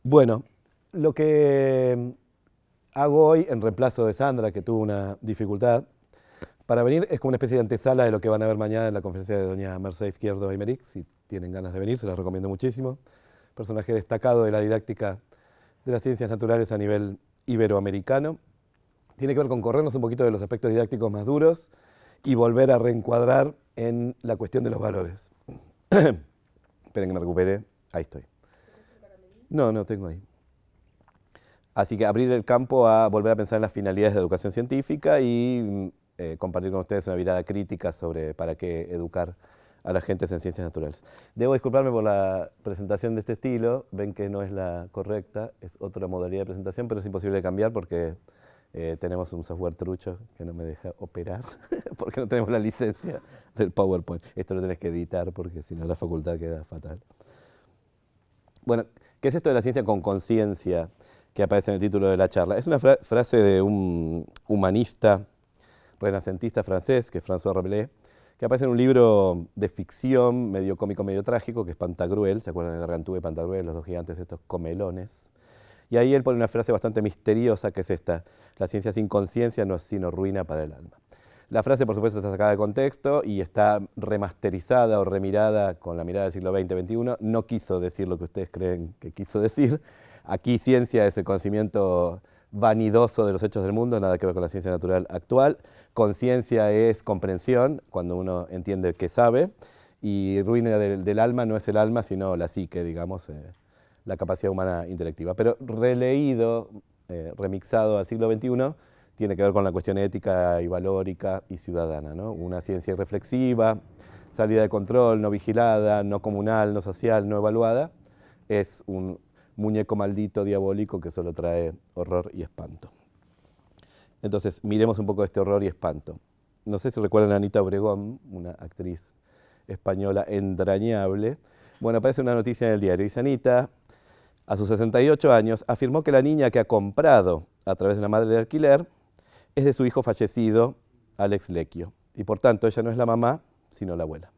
Bueno, lo que hago hoy en reemplazo de Sandra, que tuvo una dificultad para venir, es como una especie de antesala de lo que van a ver mañana en la conferencia de doña Mercedes Izquierdo Aymeric. Si tienen ganas de venir, se las recomiendo muchísimo. Personaje destacado de la didáctica de las ciencias naturales a nivel iberoamericano. Tiene que ver con corrernos un poquito de los aspectos didácticos más duros y volver a reencuadrar en la cuestión de los valores. Esperen que me recupere. Ahí estoy. No, no tengo ahí. Así que abrir el campo a volver a pensar en las finalidades de educación científica y compartir con ustedes una mirada crítica sobre para qué educar a las gentes en ciencias naturales. Debo disculparme por la presentación de este estilo, ven que no es la correcta, es otra modalidad de presentación, pero es imposible de cambiar porque tenemos un software trucho que no me deja operar, porque no tenemos la licencia del PowerPoint. Esto lo tenés que editar porque si no la facultad queda fatal. Bueno, ¿qué es esto de la ciencia con conciencia que aparece en el título de la charla? Es una frase de un humanista renacentista francés, que es François Rabelais, que aparece en un libro de ficción, medio cómico, medio trágico, que es Pantagruel. ¿Se acuerdan de Gargantúa y Pantagruel, los dos gigantes estos comelones? Y ahí él pone una frase bastante misteriosa, que es esta: la ciencia sin conciencia no es sino ruina para el alma. La frase, por supuesto, está sacada de contexto y está remasterizada o remirada con la mirada del siglo XX-XXI. No quiso decir lo que ustedes creen que quiso decir. Aquí ciencia es el conocimiento vanidoso de los hechos del mundo, nada que ver con la ciencia natural actual. Conciencia es comprensión, cuando uno entiende que sabe. Y ruina del alma no es el alma, sino la psique, digamos, la capacidad humana intelectiva. Pero releído, remixado al siglo XXI, tiene que ver con la cuestión ética y valórica y ciudadana, ¿no? Una ciencia irreflexiva, salida de control, no vigilada, no comunal, no social, no evaluada, es un muñeco maldito, diabólico, que solo trae horror y espanto. Entonces, miremos un poco este horror y espanto. No sé si recuerdan a Anita Obregón, una actriz española entrañable. Bueno, aparece una noticia en el diario. Dice: Anita, a sus 68 años, afirmó que la niña que ha comprado a través de una madre de alquiler es de su hijo fallecido, Alex Lecchio. Y por tanto, ella no es la mamá, sino la abuela.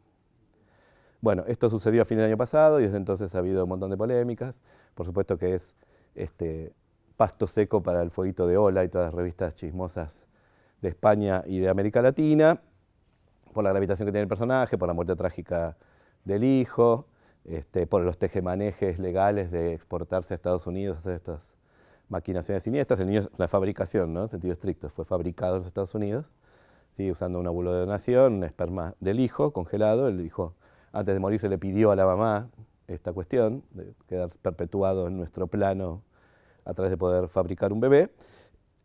Bueno, esto sucedió a fin del año pasado y desde entonces ha habido un montón de polémicas. Por supuesto que es pasto seco para el fueguito de Ola y todas las revistas chismosas de España y de América Latina, por la gravitación que tiene el personaje, por la muerte trágica del hijo, por los tejemanejes legales de exportarse a Estados Unidos, hacer estas maquinaciones siniestras. El niño es una fabricación, ¿no? En sentido estricto, fue fabricado en los Estados Unidos, ¿sí? Usando un óvulo de donación, un esperma del hijo congelado. El hijo, antes de morirse, le pidió a la mamá esta cuestión de quedar perpetuado en nuestro plano a través de poder fabricar un bebé.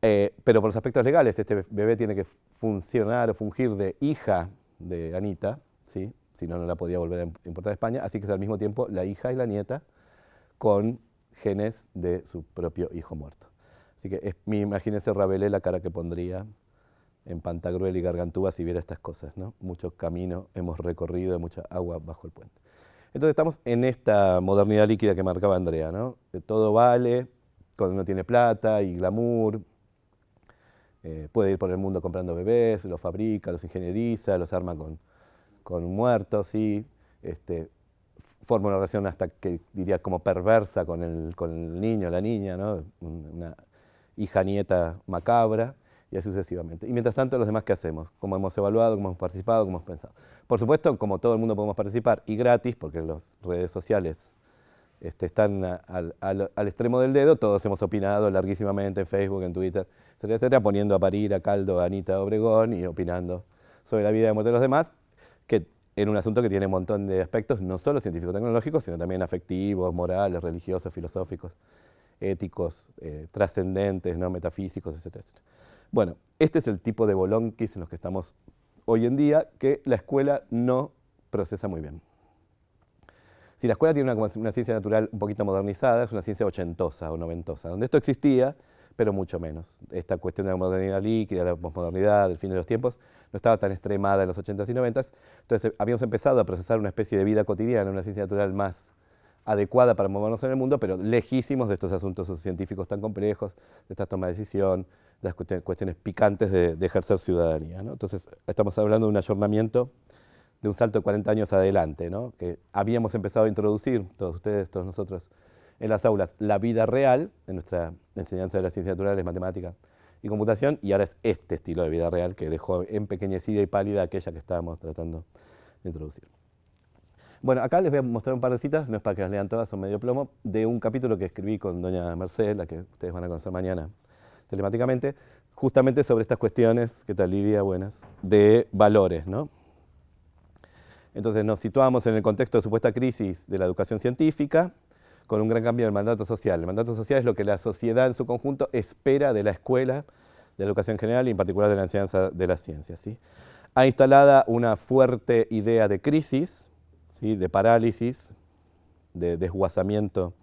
Pero por los aspectos legales, este bebé tiene que funcionar o fungir de hija de Anita, ¿sí? Si no, no la podía volver a importar a España, así que es al mismo tiempo la hija y la nieta con genes de su propio hijo muerto. Así que imagínense Rabelais la cara que pondría en Pantagruel y Gargantúa si viera estas cosas, ¿no? Mucho camino hemos recorrido, mucha agua bajo el puente. Entonces estamos en esta modernidad líquida que marcaba Andrea, ¿no? Que todo vale cuando uno tiene plata y glamour. Puede ir por el mundo comprando bebés, los fabrica, los ingenieriza, los arma con muertos, ¿sí? Forma una relación hasta que diría como perversa con el niño, la niña, ¿no? Una hija-nieta macabra, y así sucesivamente. Y mientras tanto, los demás, ¿qué hacemos? ¿Cómo hemos evaluado, cómo hemos participado, cómo hemos pensado? Por supuesto, como todo el mundo podemos participar, y gratis, porque las redes sociales están al extremo del dedo. Todos hemos opinado larguísimamente en Facebook, en Twitter, etcétera, etcétera, poniendo a parir a caldo a Anita Obregón y opinando sobre la vida y la muerte de los demás, que en un asunto que tiene un montón de aspectos, no solo científico-tecnológicos, sino también afectivos, morales, religiosos, filosóficos, éticos, trascendentes, ¿no? Metafísicos, etcétera, etcétera. Bueno, este es el tipo de bolonquis en los que estamos hoy en día, que la escuela no procesa muy bien. Si la escuela tiene una ciencia natural un poquito modernizada, es una ciencia ochentosa o noventosa, donde esto existía, pero mucho menos. Esta cuestión de la modernidad líquida, la posmodernidad, el fin de los tiempos, no estaba tan extremada en los 80s y 90s. Entonces habíamos empezado a procesar una especie de vida cotidiana, una ciencia natural más adecuada para movernos en el mundo, pero lejísimos de estos asuntos científicos tan complejos, de estas tomas de decisión, de las cuestiones picantes de ejercer ciudadanía, ¿no? Entonces estamos hablando de un ayornamiento, de un salto de 40 años adelante, ¿no? Que habíamos empezado a introducir, todos ustedes, todos nosotros, en las aulas la vida real, en nuestra enseñanza de las ciencias naturales, matemática y computación, y ahora es este estilo de vida real que dejó empequeñecida y pálida aquella que estábamos tratando de introducir. Bueno, acá les voy a mostrar un par de citas, no es para que las lean todas, son medio plomo, de un capítulo que escribí con doña Mercedes, la que ustedes van a conocer mañana telemáticamente, justamente sobre estas cuestiones, ¿qué tal Lidia? Buenas, de valores, ¿no? Entonces nos situamos en el contexto de supuesta crisis de la educación científica, con un gran cambio del mandato social. El mandato social es lo que la sociedad en su conjunto espera de la escuela, de la educación general y en particular de la enseñanza de las ciencias, ¿sí? Ha instalada una fuerte idea de crisis, ¿sí? De parálisis, de desguazamiento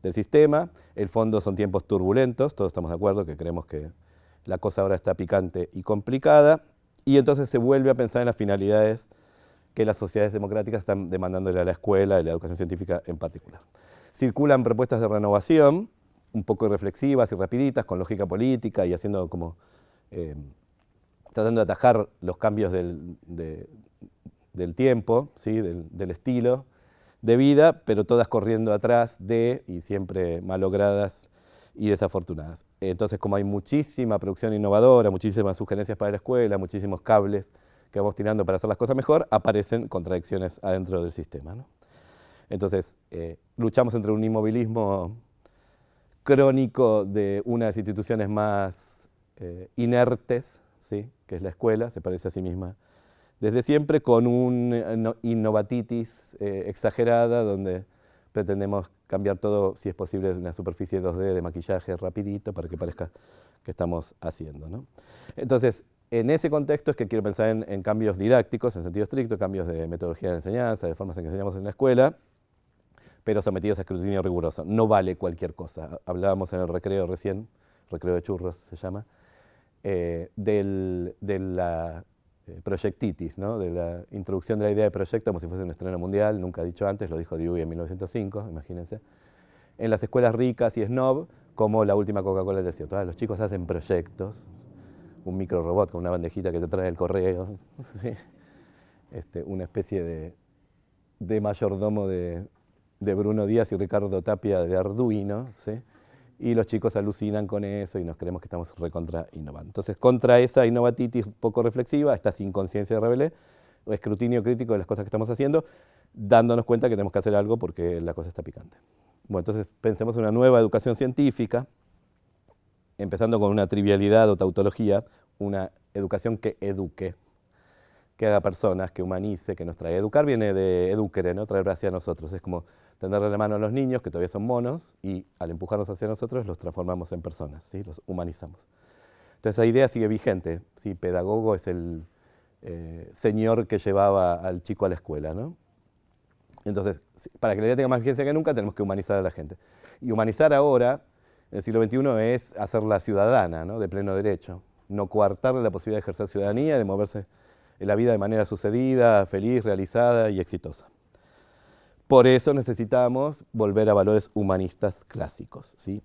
del sistema. El fondo son tiempos turbulentos, todos estamos de acuerdo que creemos que la cosa ahora está picante y complicada, y entonces se vuelve a pensar en las finalidades que las sociedades democráticas están demandándole a la escuela y la educación científica en particular. Circulan propuestas de renovación, un poco reflexivas y rapiditas, con lógica política y haciendo como, tratando de atajar los cambios del tiempo, ¿sí? del estilo de vida, pero todas corriendo atrás de, y siempre malogradas y desafortunadas. Entonces, como hay muchísima producción innovadora, muchísimas sugerencias para la escuela, muchísimos cables que vamos tirando para hacer las cosas mejor, aparecen contradicciones adentro del sistema, ¿no? Entonces, luchamos entre un inmovilismo crónico de una de las instituciones más inertes, ¿sí? Que es la escuela, se parece a sí misma desde siempre, con una innovatitis exagerada, donde pretendemos cambiar todo, si es posible, en una superficie 2D de maquillaje rapidito para que parezca que estamos haciendo, ¿no? Entonces, en ese contexto es que quiero pensar en cambios didácticos, en sentido estricto, cambios de metodología de enseñanza, de formas en que enseñamos en la escuela, pero sometidos a escrutinio riguroso. No vale cualquier cosa. Hablábamos en el recreo recién, recreo de churros se llama, de la proyectitis, ¿no? De la introducción de la idea de proyecto como si fuese un estreno mundial, nunca dicho antes, lo dijo Dewey en 1905, imagínense. En las escuelas ricas y snob, como la última Coca-Cola del desierto. Los chicos hacen proyectos, un micro robot con una bandejita que te trae el correo, ¿sí? Una especie de mayordomo de Bruno Díaz y Ricardo Tapia de Arduino, ¿sí? Y los chicos alucinan con eso y nos creemos que estamos recontra innovando. Entonces, contra esa innovatitis poco reflexiva, esta sin conciencia de rebelde, o escrutinio crítico de las cosas que estamos haciendo, dándonos cuenta que tenemos que hacer algo porque la cosa está picante. Bueno, entonces pensemos en una nueva educación científica, empezando con una trivialidad o tautología, una educación que eduque, que haga personas, que humanice, que nos trae. Educar viene de educere, ¿no? Traer hacia nosotros. Es como tenderle la mano a los niños, que todavía son monos, y al empujarnos hacia nosotros los transformamos en personas, ¿sí? Los humanizamos. Entonces esa idea sigue vigente, ¿sí? Pedagogo es el señor que llevaba al chico a la escuela, ¿no? Entonces, para que la idea tenga más vigencia que nunca, tenemos que humanizar a la gente. Y humanizar ahora, en el siglo XXI, es hacerla ciudadana, ¿no? De pleno derecho. No coartarle la posibilidad de ejercer ciudadanía, de moverse en la vida de manera sucedida, feliz, realizada y exitosa. Por eso necesitamos volver a valores humanistas clásicos, ¿sí?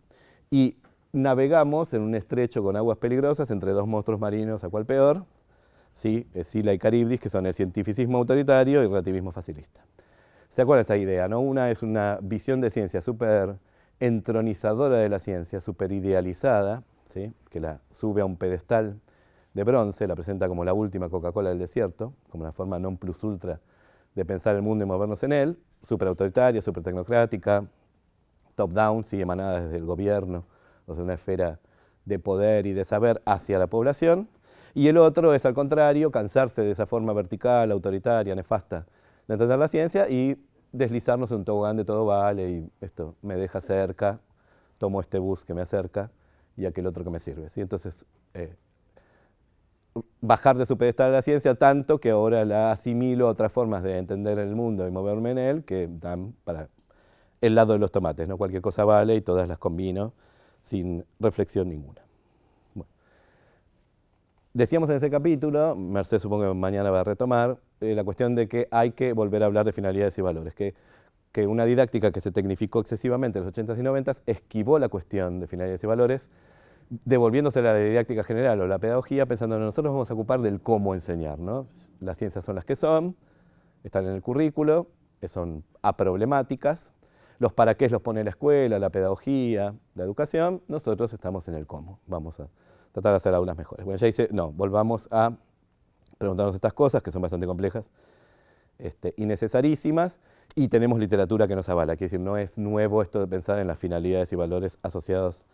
Y navegamos en un estrecho con aguas peligrosas entre dos monstruos marinos, a cual peor, ¿sí? Escila y Caribdis, que son el cientificismo autoritario y el relativismo facilista. ¿Se acuerdan de esta idea, no? Una es una visión de ciencia súper entronizadora de la ciencia, súper idealizada, ¿sí? Que la sube a un pedestal de bronce, la presenta como la última Coca-Cola del desierto, como la forma non plus ultra de pensar el mundo y movernos en él, súper autoritaria, súper tecnocrática, top-down, sí, emanada desde el gobierno, o sea, una esfera de poder y de saber hacia la población. Y el otro es, al contrario, cansarse de esa forma vertical, autoritaria, nefasta de entender la ciencia y deslizarnos en un tobogán de todo vale, y esto me deja cerca, tomo este bus que me acerca y aquel otro que me sirve, ¿sí? Entonces, bajar de su pedestal a la ciencia tanto que ahora la asimilo a otras formas de entender el mundo y moverme en él que dan para el lado de los tomates, ¿no? Cualquier cosa vale y todas las combino sin reflexión ninguna. Bueno. Decíamos en ese capítulo, Mercedes supongo que mañana va a retomar, la cuestión de que hay que volver a hablar de finalidades y valores, que una didáctica que se tecnificó excesivamente en los 80s y 90s esquivó la cuestión de finalidades y valores, devolviéndose a la didáctica general o la pedagogía, pensando que nosotros vamos a ocupar del cómo enseñar, ¿no? Las ciencias son las que son, están en el currículo, son aproblemáticas, Los para qué los pone la escuela, la pedagogía, la educación. Nosotros estamos en el cómo. Vamos a tratar de hacer aulas mejores. Bueno, ya dice, no, volvamos a preguntarnos estas cosas que son bastante complejas y necesarísimas, y tenemos literatura que nos avala. Quiere decir, no es nuevo esto de pensar en las finalidades y valores asociados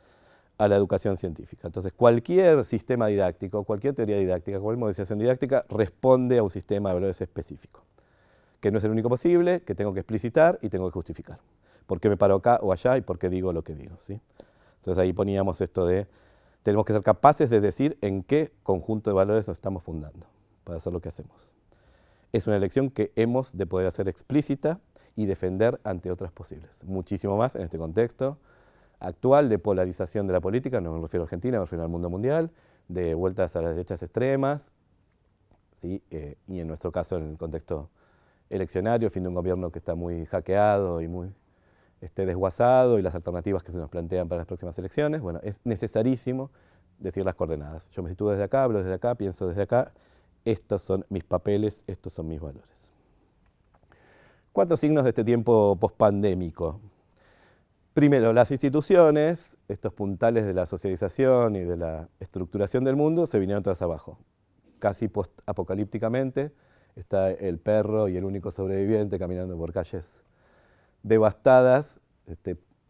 a la educación científica. Entonces, cualquier sistema didáctico, cualquier teoría didáctica, cualquier modelización didáctica responde a un sistema de valores específico, que no es el único posible, que tengo que explicitar y tengo que justificar. ¿Por qué me paro acá o allá y por qué digo lo que digo? ¿Sí? Entonces ahí poníamos esto de, tenemos que ser capaces de decir en qué conjunto de valores nos estamos fundando para hacer lo que hacemos. Es una elección que hemos de poder hacer explícita y defender ante otras posibles. Muchísimo más en este contexto actual de polarización de la política, no me refiero a Argentina, me refiero al mundo mundial, de vueltas a las derechas extremas, ¿sí? Y en nuestro caso en el contexto eleccionario, fin de un gobierno que está muy hackeado y muy desguazado, y las alternativas que se nos plantean para las próximas elecciones. Bueno, es necesarísimo decir las coordenadas. Yo me sitúo desde acá, hablo desde acá, pienso desde acá. Estos son mis papeles, estos son mis valores. 4 signos de este tiempo pospandémico. Primero, las instituciones, estos puntales de la socialización y de la estructuración del mundo, se vinieron todas abajo. Casi post-apocalípticamente, está el perro y el único sobreviviente caminando por calles devastadas,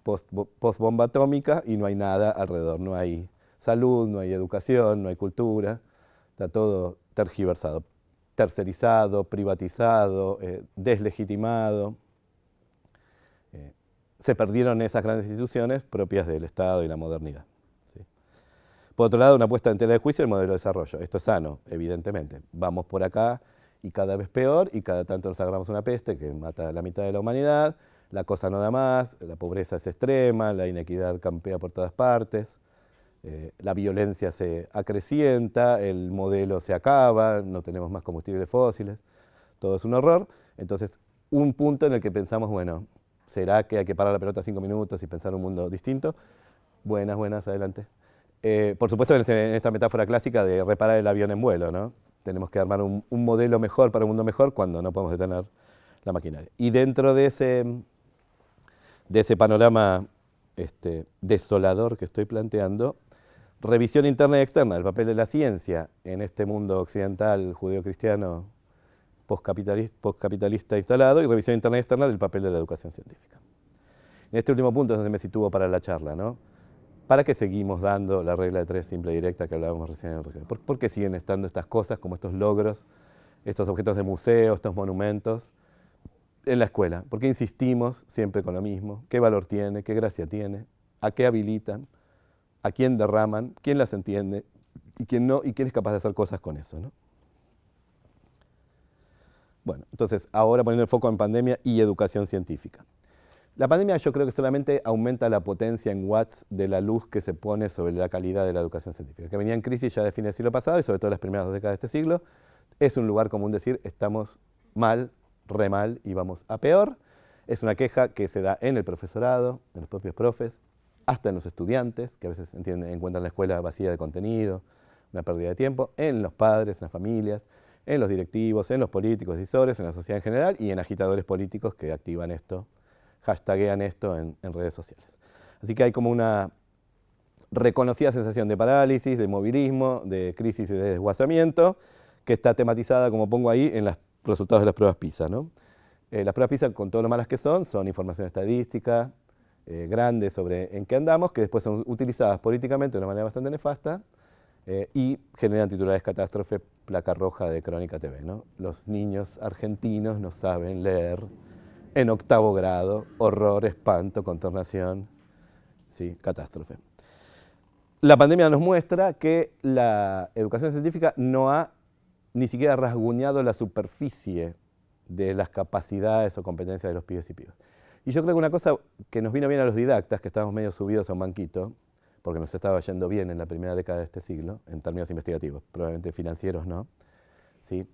post-bomba atómica, y no hay nada alrededor. No hay salud, no hay educación, no hay cultura. Está todo tergiversado, tercerizado, privatizado, deslegitimado. Se perdieron esas grandes instituciones propias del Estado y la modernidad. ¿Sí? Por otro lado, una puesta en tela de juicio el modelo de desarrollo. Esto es sano, evidentemente. Vamos por acá y cada vez peor, y cada tanto nos agarramos una peste que mata a la mitad de la humanidad, la cosa no da más, la pobreza es extrema, la inequidad campea por todas partes, la violencia se acrecienta, el modelo se acaba, no tenemos más combustibles fósiles, todo es un horror. Entonces, un punto en el que pensamos, bueno, ¿será que hay que parar la pelota 5 minutos y pensar un mundo distinto? Buenas, buenas, adelante. Por supuesto, en esta metáfora clásica de reparar el avión en vuelo, ¿no? Tenemos que armar un modelo mejor para un mundo mejor cuando no podemos detener la maquinaria. Y dentro de ese panorama desolador que estoy planteando, revisión interna y externa, el papel de la ciencia en este mundo occidental, judeo-cristiano, postcapitalista instalado, y revisión interna y externa del papel de la educación científica. En este último punto es donde me sitúo para la charla, ¿no? ¿Para qué seguimos dando la regla de 3 simple y directa que hablábamos recién en el recreo? ¿Por qué siguen estando estas cosas, como estos logros, estos objetos de museo, estos monumentos, en la escuela? ¿Por qué insistimos siempre con lo mismo? ¿Qué valor tiene? ¿Qué gracia tiene? ¿A qué habilitan? ¿A quién derraman? ¿Quién las entiende? ¿Y quién no? ¿Y quién es capaz de hacer cosas con eso, ¿no? Bueno, entonces, ahora poniendo el foco en pandemia y educación científica. La pandemia yo creo que solamente aumenta la potencia en watts de la luz que se pone sobre la calidad de la educación científica, que venía en crisis ya de fines del siglo pasado y sobre todo las primeras 2 décadas de este siglo. Es un lugar común decir, estamos mal, re mal y vamos a peor. Es una queja que se da en el profesorado, en los propios profes, hasta en los estudiantes, que a veces encuentran la escuela vacía de contenido, una pérdida de tiempo, en los padres, en las familias, en los directivos, en los políticos decisores, en la sociedad en general y en agitadores políticos que activan esto, hashtaguean esto en redes sociales. Así que hay como una reconocida sensación de parálisis, de movilismo, de crisis y de desguazamiento, que está tematizada, como pongo ahí, en los resultados de las pruebas PISA, ¿no? Las pruebas PISA, con todo lo malas que son información estadística, grande sobre en qué andamos, que después son utilizadas políticamente de una manera bastante nefasta y generan titulares catástrofe, placa roja de Crónica TV, ¿no? Los niños argentinos no saben leer en 8º grado, horror, espanto, consternación, sí, catástrofe. La pandemia nos muestra que la educación científica no ha ni siquiera rasguñado la superficie de las capacidades o competencias de los pibes y pibas. Y yo creo que una cosa que nos vino bien a los didactas, que estábamos medio subidos a un banquito, porque nos estaba yendo bien en la primera década de este siglo, en términos investigativos, probablemente financieros no, ¿sí?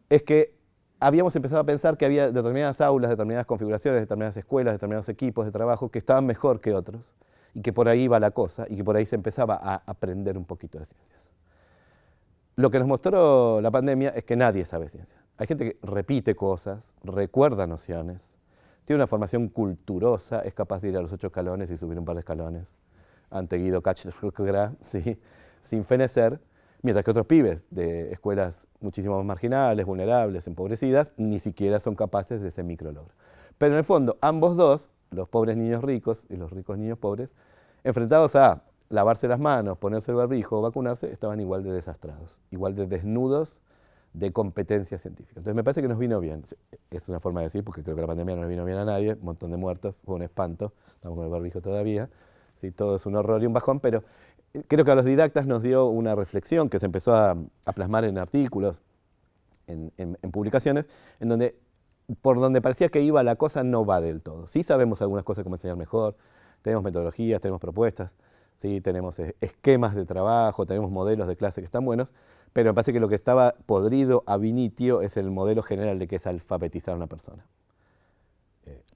Es que habíamos empezado a pensar que había determinadas aulas, determinadas configuraciones, determinadas escuelas, determinados equipos de trabajo que estaban mejor que otros, y que por ahí iba la cosa, y que por ahí se empezaba a aprender un poquito de ciencias. Lo que nos mostró la pandemia es que nadie sabe ciencia. Hay gente que repite cosas, recuerda nociones, tiene una formación culturosa, es capaz de ir a los 8 escalones y subir un par de escalones ante Guido Cachemira, ¿sí? Sin fenecer, mientras que otros pibes de escuelas muchísimo más marginales, vulnerables, empobrecidas, ni siquiera son capaces de ese micrologro. Pero en el fondo, ambos dos, los pobres niños ricos y los ricos niños pobres, enfrentados a lavarse las manos, ponerse el barbijo o vacunarse, estaban igual de desastrados, igual de desnudos de competencia científica. Entonces me parece que nos vino bien. Es una forma de decir, porque creo que la pandemia no le vino bien a nadie, un montón de muertos, fue un espanto, estamos con el barbijo todavía, ¿sí? Todo es un horror y un bajón, pero creo que a los didactas nos dio una reflexión que se empezó a plasmar en artículos, en publicaciones, en donde, por donde parecía que iba la cosa, no va del todo. Sí sabemos algunas cosas cómo enseñar mejor, tenemos metodologías, tenemos propuestas, ¿sí? Tenemos esquemas de trabajo, tenemos modelos de clase que están buenos, pero me parece que lo que estaba podrido ab initio es el modelo general de que es alfabetizar a una persona.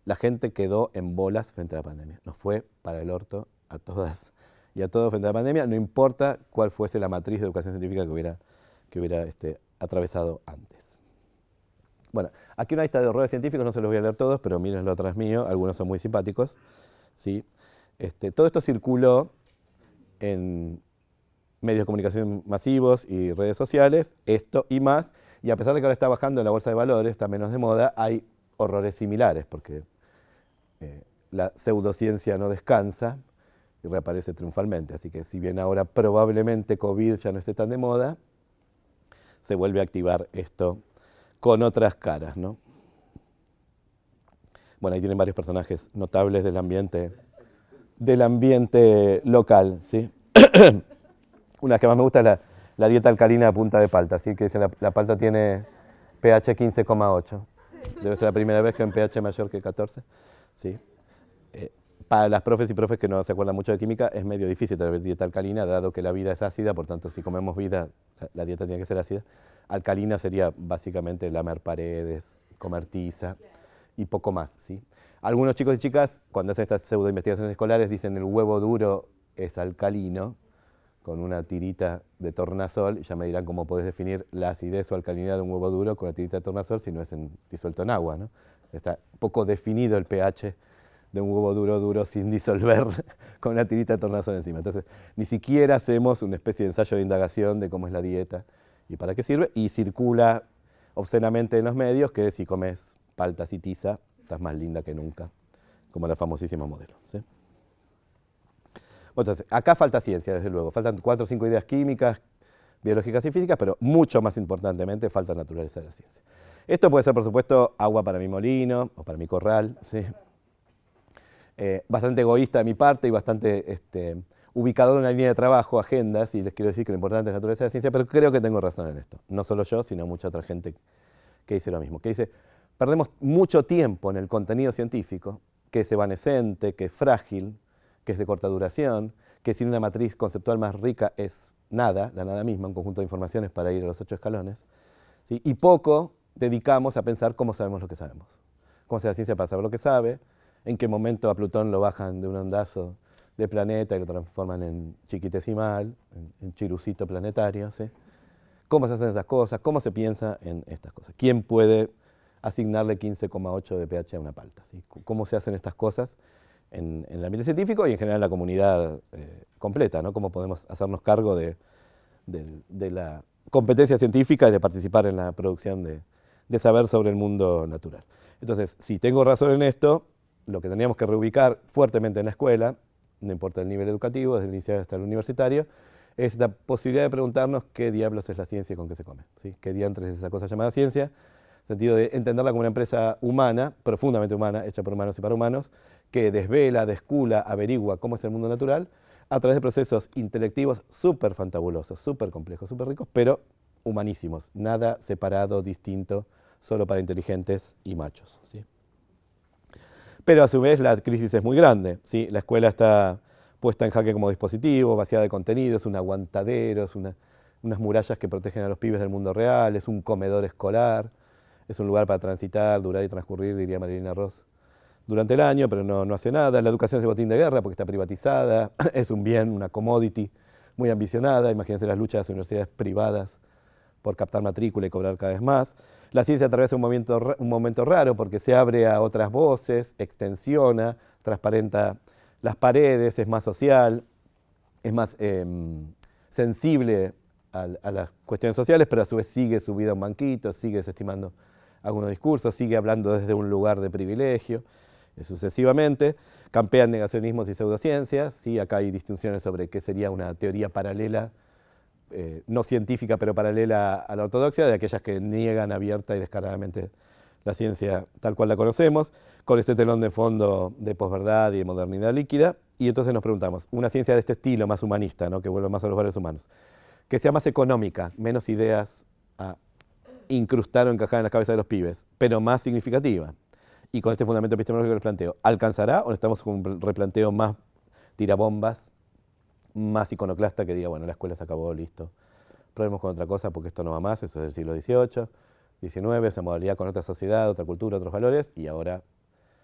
La gente quedó en bolas frente a la pandemia, nos fue para el orto a todas y a todos frente a la pandemia, no importa cuál fuese la matriz de educación científica que hubiera atravesado antes. Bueno, aquí una lista de horrores científicos, no se los voy a leer todos, pero mírenlo atrás mío, algunos son muy simpáticos, ¿sí? Todo esto circuló en medios de comunicación masivos y redes sociales, esto y más, y a pesar de que ahora está bajando en la bolsa de valores, está menos de moda, hay horrores similares, porque la pseudociencia no descansa y reaparece triunfalmente, así que si bien ahora probablemente COVID ya no esté tan de moda, se vuelve a activar esto con otras caras, ¿no? Bueno, ahí tienen varios personajes notables del ambiente local, ¿sí? Una que más me gusta es la dieta alcalina a punta de palta, ¿sí? Que dice la palta tiene pH 15,8. Debe ser la primera vez que en pH mayor que 14, ¿sí? Para las profes y profes que no se acuerdan mucho de química, es medio difícil tener dieta alcalina, dado que la vida es ácida, por tanto, si comemos vida, la dieta tiene que ser ácida. Alcalina sería básicamente lamer paredes, comer tiza y poco más, ¿sí? Algunos chicos y chicas, cuando hacen estas pseudo investigaciones escolares, dicen el huevo duro es alcalino, con una tirita de tornasol, y ya me dirán cómo podés definir la acidez o alcalinidad de un huevo duro con la tirita de tornasol si no es disuelto en agua, ¿no? Está poco definido el pH de un huevo duro sin disolver con una tirita de tornasol encima. Entonces, ni siquiera hacemos una especie de ensayo de indagación de cómo es la dieta y para qué sirve, y circula obscenamente en los medios que si comes paltas y tiza, estás más linda que nunca, como la famosísima modelo, ¿sí? Bueno, entonces, acá falta ciencia, desde luego, faltan 4 o 5 ideas químicas, biológicas y físicas, pero mucho más importantemente falta naturaleza de la ciencia. Esto puede ser, por supuesto, agua para mi molino o para mi corral, ¿sí? Bastante egoísta de mi parte y bastante ubicador en una línea de trabajo, agendas, y les quiero decir que lo importante es la naturaleza de la ciencia, pero creo que tengo razón en esto. No solo yo, sino mucha otra gente que dice lo mismo, que dice, perdemos mucho tiempo en el contenido científico, que es evanescente, que es frágil, que es de corta duración, que sin una matriz conceptual más rica es nada, la nada misma, un conjunto de informaciones para ir a los 8 escalones, ¿sí? Y poco dedicamos a pensar cómo sabemos lo que sabemos, cómo hace la ciencia para saber lo que sabe, en qué momento a Plutón lo bajan de un ondazo de planeta y lo transforman en chiquitesimal, en chirucito planetario, ¿sí? ¿Cómo se hacen esas cosas? ¿Cómo se piensa en estas cosas? ¿Quién puede asignarle 15,8 de pH a una palta? ¿Sí? ¿Cómo se hacen estas cosas en el ambiente científico y en general en la comunidad completa, ¿no? ¿Cómo podemos hacernos cargo de la competencia científica y de participar en la producción de saber sobre el mundo natural? Entonces, si tengo razón en esto, lo que tendríamos que reubicar fuertemente en la escuela, no importa el nivel educativo, desde el inicial hasta el universitario, es la posibilidad de preguntarnos qué diablos es la ciencia y con qué se come, ¿sí? ¿Qué diantres es esa cosa llamada ciencia? En el sentido de entenderla como una empresa humana, profundamente humana, hecha por humanos y para humanos, que desvela, descula, averigua cómo es el mundo natural a través de procesos intelectivos súper fantabulosos, súper complejos, súper ricos, pero humanísimos, nada separado, distinto, solo para inteligentes y machos, ¿sí? Pero a su vez la crisis es muy grande, ¿sí? La escuela está puesta en jaque como dispositivo, vaciada de contenido, es un aguantadero, es unas murallas que protegen a los pibes del mundo real, es un comedor escolar, es un lugar para transitar, durar y transcurrir, diría Marilina Ross, durante el año, pero no hace nada. La educación es el botín de guerra porque está privatizada, es un bien, una commodity muy ambicionada. Imagínense las luchas de las universidades privadas por captar matrícula y cobrar cada vez más. La ciencia atraviesa un momento raro porque se abre a otras voces, extensiona, transparenta las paredes, es más social, es más sensible a las cuestiones sociales, pero a su vez sigue subida a un banquito, sigue desestimando algunos discursos, sigue hablando desde un lugar de privilegio, sucesivamente. Campean negacionismos y pseudociencias, ¿sí? Acá hay distinciones sobre qué sería una teoría paralela, no científica, pero paralela a la ortodoxia, de aquellas que niegan abierta y descaradamente la ciencia tal cual la conocemos, con este telón de fondo de posverdad y de modernidad líquida. Y entonces nos preguntamos, una ciencia de este estilo, más humanista, ¿no? Que vuelva más a los valores humanos, que sea más económica, menos ideas a incrustar o encajar en la cabeza de los pibes, pero más significativa, y con este fundamento epistemológico que les planteo, ¿alcanzará o estamos con un replanteo más tirabombas, más iconoclasta que diga, bueno, la escuela se acabó, listo, probemos con otra cosa porque esto no va más, eso es del siglo XVIII, XIX, esa modalidad con otra sociedad, otra cultura, otros valores, y ahora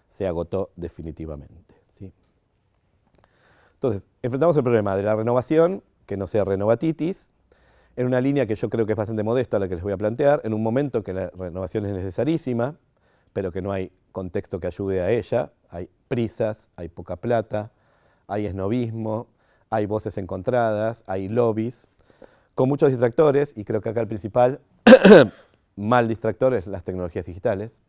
se agotó definitivamente, ¿sí? Entonces, enfrentamos el problema de la renovación, que no sea renovatitis, en una línea que yo creo que es bastante modesta la que les voy a plantear, en un momento que la renovación es necesarísima, pero que no hay contexto que ayude a ella, hay prisas, hay poca plata, hay esnovismo, hay voces encontradas, hay lobbies, con muchos distractores, y creo que acá el principal mal distractor es las tecnologías digitales,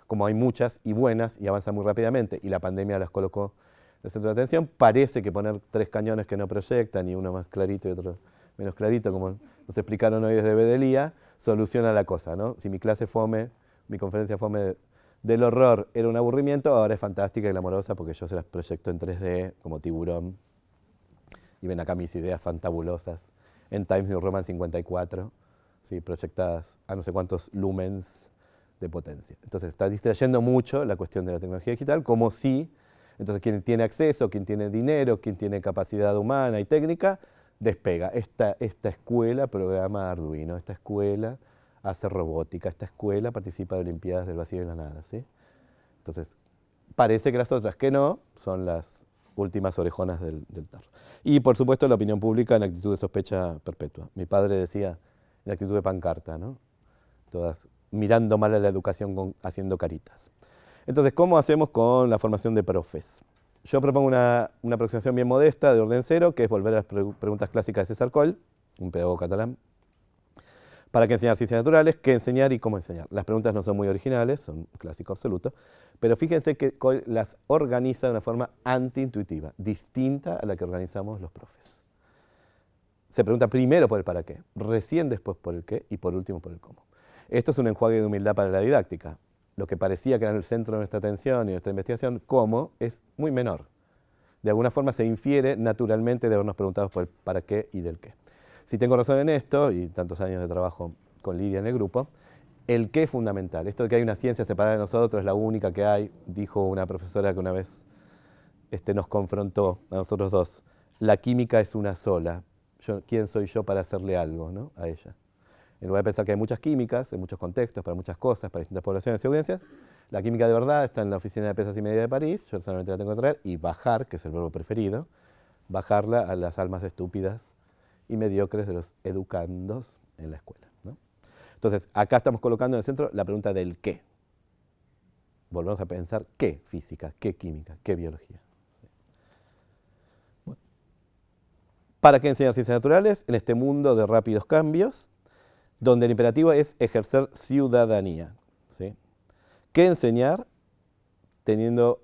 como hay muchas y buenas y avanzan muy rápidamente, y la pandemia las colocó en el centro de atención, parece que poner 3 cañones que no proyectan, y uno más clarito y otro menos clarito, como nos explicaron hoy desde Bedelía, soluciona la cosa, ¿no? Si mi clase fome, mi conferencia fome del horror era un aburrimiento, ahora es fantástica y glamorosa porque yo se las proyecto en 3D como tiburón, y ven acá mis ideas fantabulosas en Times New Roman 54, ¿sí? Proyectadas a no sé cuántos lumens de potencia. Entonces está distrayendo mucho la cuestión de la tecnología digital, como si, entonces quien tiene acceso, quien tiene dinero, quien tiene capacidad humana y técnica, despega. Esta escuela programa Arduino, esta escuela hace robótica, esta escuela participa de Olimpiadas del Vacío y la Nada, ¿sí? Entonces, parece que las otras que no son las últimas orejonas del tarro. Y por supuesto la opinión pública en actitud de sospecha perpetua. Mi padre decía en actitud de pancarta, ¿no? Todas mirando mal a la educación haciendo caritas. Entonces, ¿cómo hacemos con la formación de profes? Yo propongo una aproximación bien modesta de orden cero, que es volver a las preguntas clásicas de César Coll, un pedagogo catalán. ¿Para qué enseñar ciencias naturales? ¿Qué enseñar y cómo enseñar? Las preguntas no son muy originales, son un clásico absoluto, pero fíjense que Coll las organiza de una forma antiintuitiva, distinta a la que organizamos los profes. Se pregunta primero por el para qué, recién después por el qué y por último por el cómo. Esto es un enjuague de humildad para la didáctica. Lo que parecía que era el centro de nuestra atención y de nuestra investigación, cómo, es muy menor. De alguna forma se infiere naturalmente de habernos preguntado por el para qué y del qué. Si tengo razón en esto, y tantos años de trabajo con Lidia en el grupo, el qué es fundamental. Esto de que hay una ciencia separada de nosotros, es la única que hay, dijo una profesora que una vez nos confrontó a nosotros dos. La química es una sola. ¿Quién soy yo para hacerle algo, ¿no? A ella? En lugar de pensar que hay muchas químicas, en muchos contextos, para muchas cosas, para distintas poblaciones y audiencias, la química de verdad está en la oficina de pesas y medida de París, yo solamente la tengo que traer, y bajar, que es el verbo preferido, bajarla a las almas estúpidas y mediocres de los educandos en la escuela, ¿no? Entonces, acá estamos colocando en el centro la pregunta del qué. Volvemos a pensar qué física, qué química, qué biología. Bueno. ¿Para qué enseñar ciencias naturales? En este mundo de rápidos cambios, donde el imperativo es ejercer ciudadanía, ¿sí? ¿Qué enseñar? Teniendo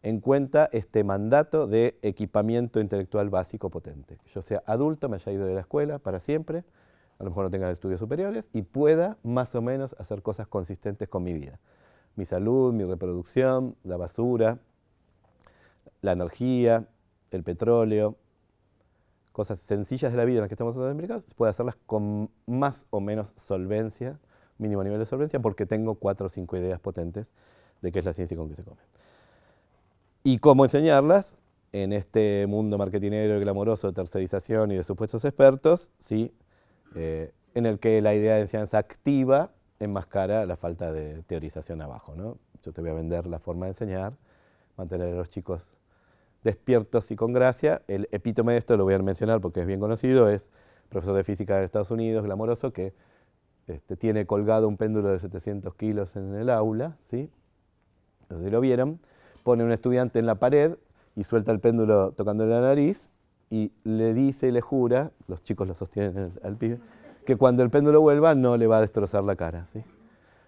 en cuenta este mandato de equipamiento intelectual básico potente. Que yo sea adulto, me haya ido de la escuela para siempre, a lo mejor no tenga estudios superiores, y pueda más o menos hacer cosas consistentes con mi vida. Mi salud, mi reproducción, la basura, la energía, el petróleo, cosas sencillas de la vida en las que estamos implicados, puedo hacerlas con más o menos solvencia, mínimo nivel de solvencia, porque tengo 4 o 5 ideas potentes de qué es la ciencia y con qué se come. ¿Y cómo enseñarlas? En este mundo marketinero y glamoroso de tercerización y de supuestos expertos, ¿sí? En el que la idea de enseñanza activa enmascara la falta de teorización abajo, ¿no? Yo te voy a vender la forma de enseñar, mantener a los chicos despiertos y con gracia. El epítome de esto, lo voy a mencionar porque es bien conocido, es profesor de física de Estados Unidos, glamoroso, que tiene colgado un péndulo de 700 kilos en el aula, ¿sí? No sé si lo vieron, pone un estudiante en la pared y suelta el péndulo tocándole la nariz y le dice y le jura, los chicos lo sostienen al pibe, que cuando el péndulo vuelva no le va a destrozar la cara, ¿sí?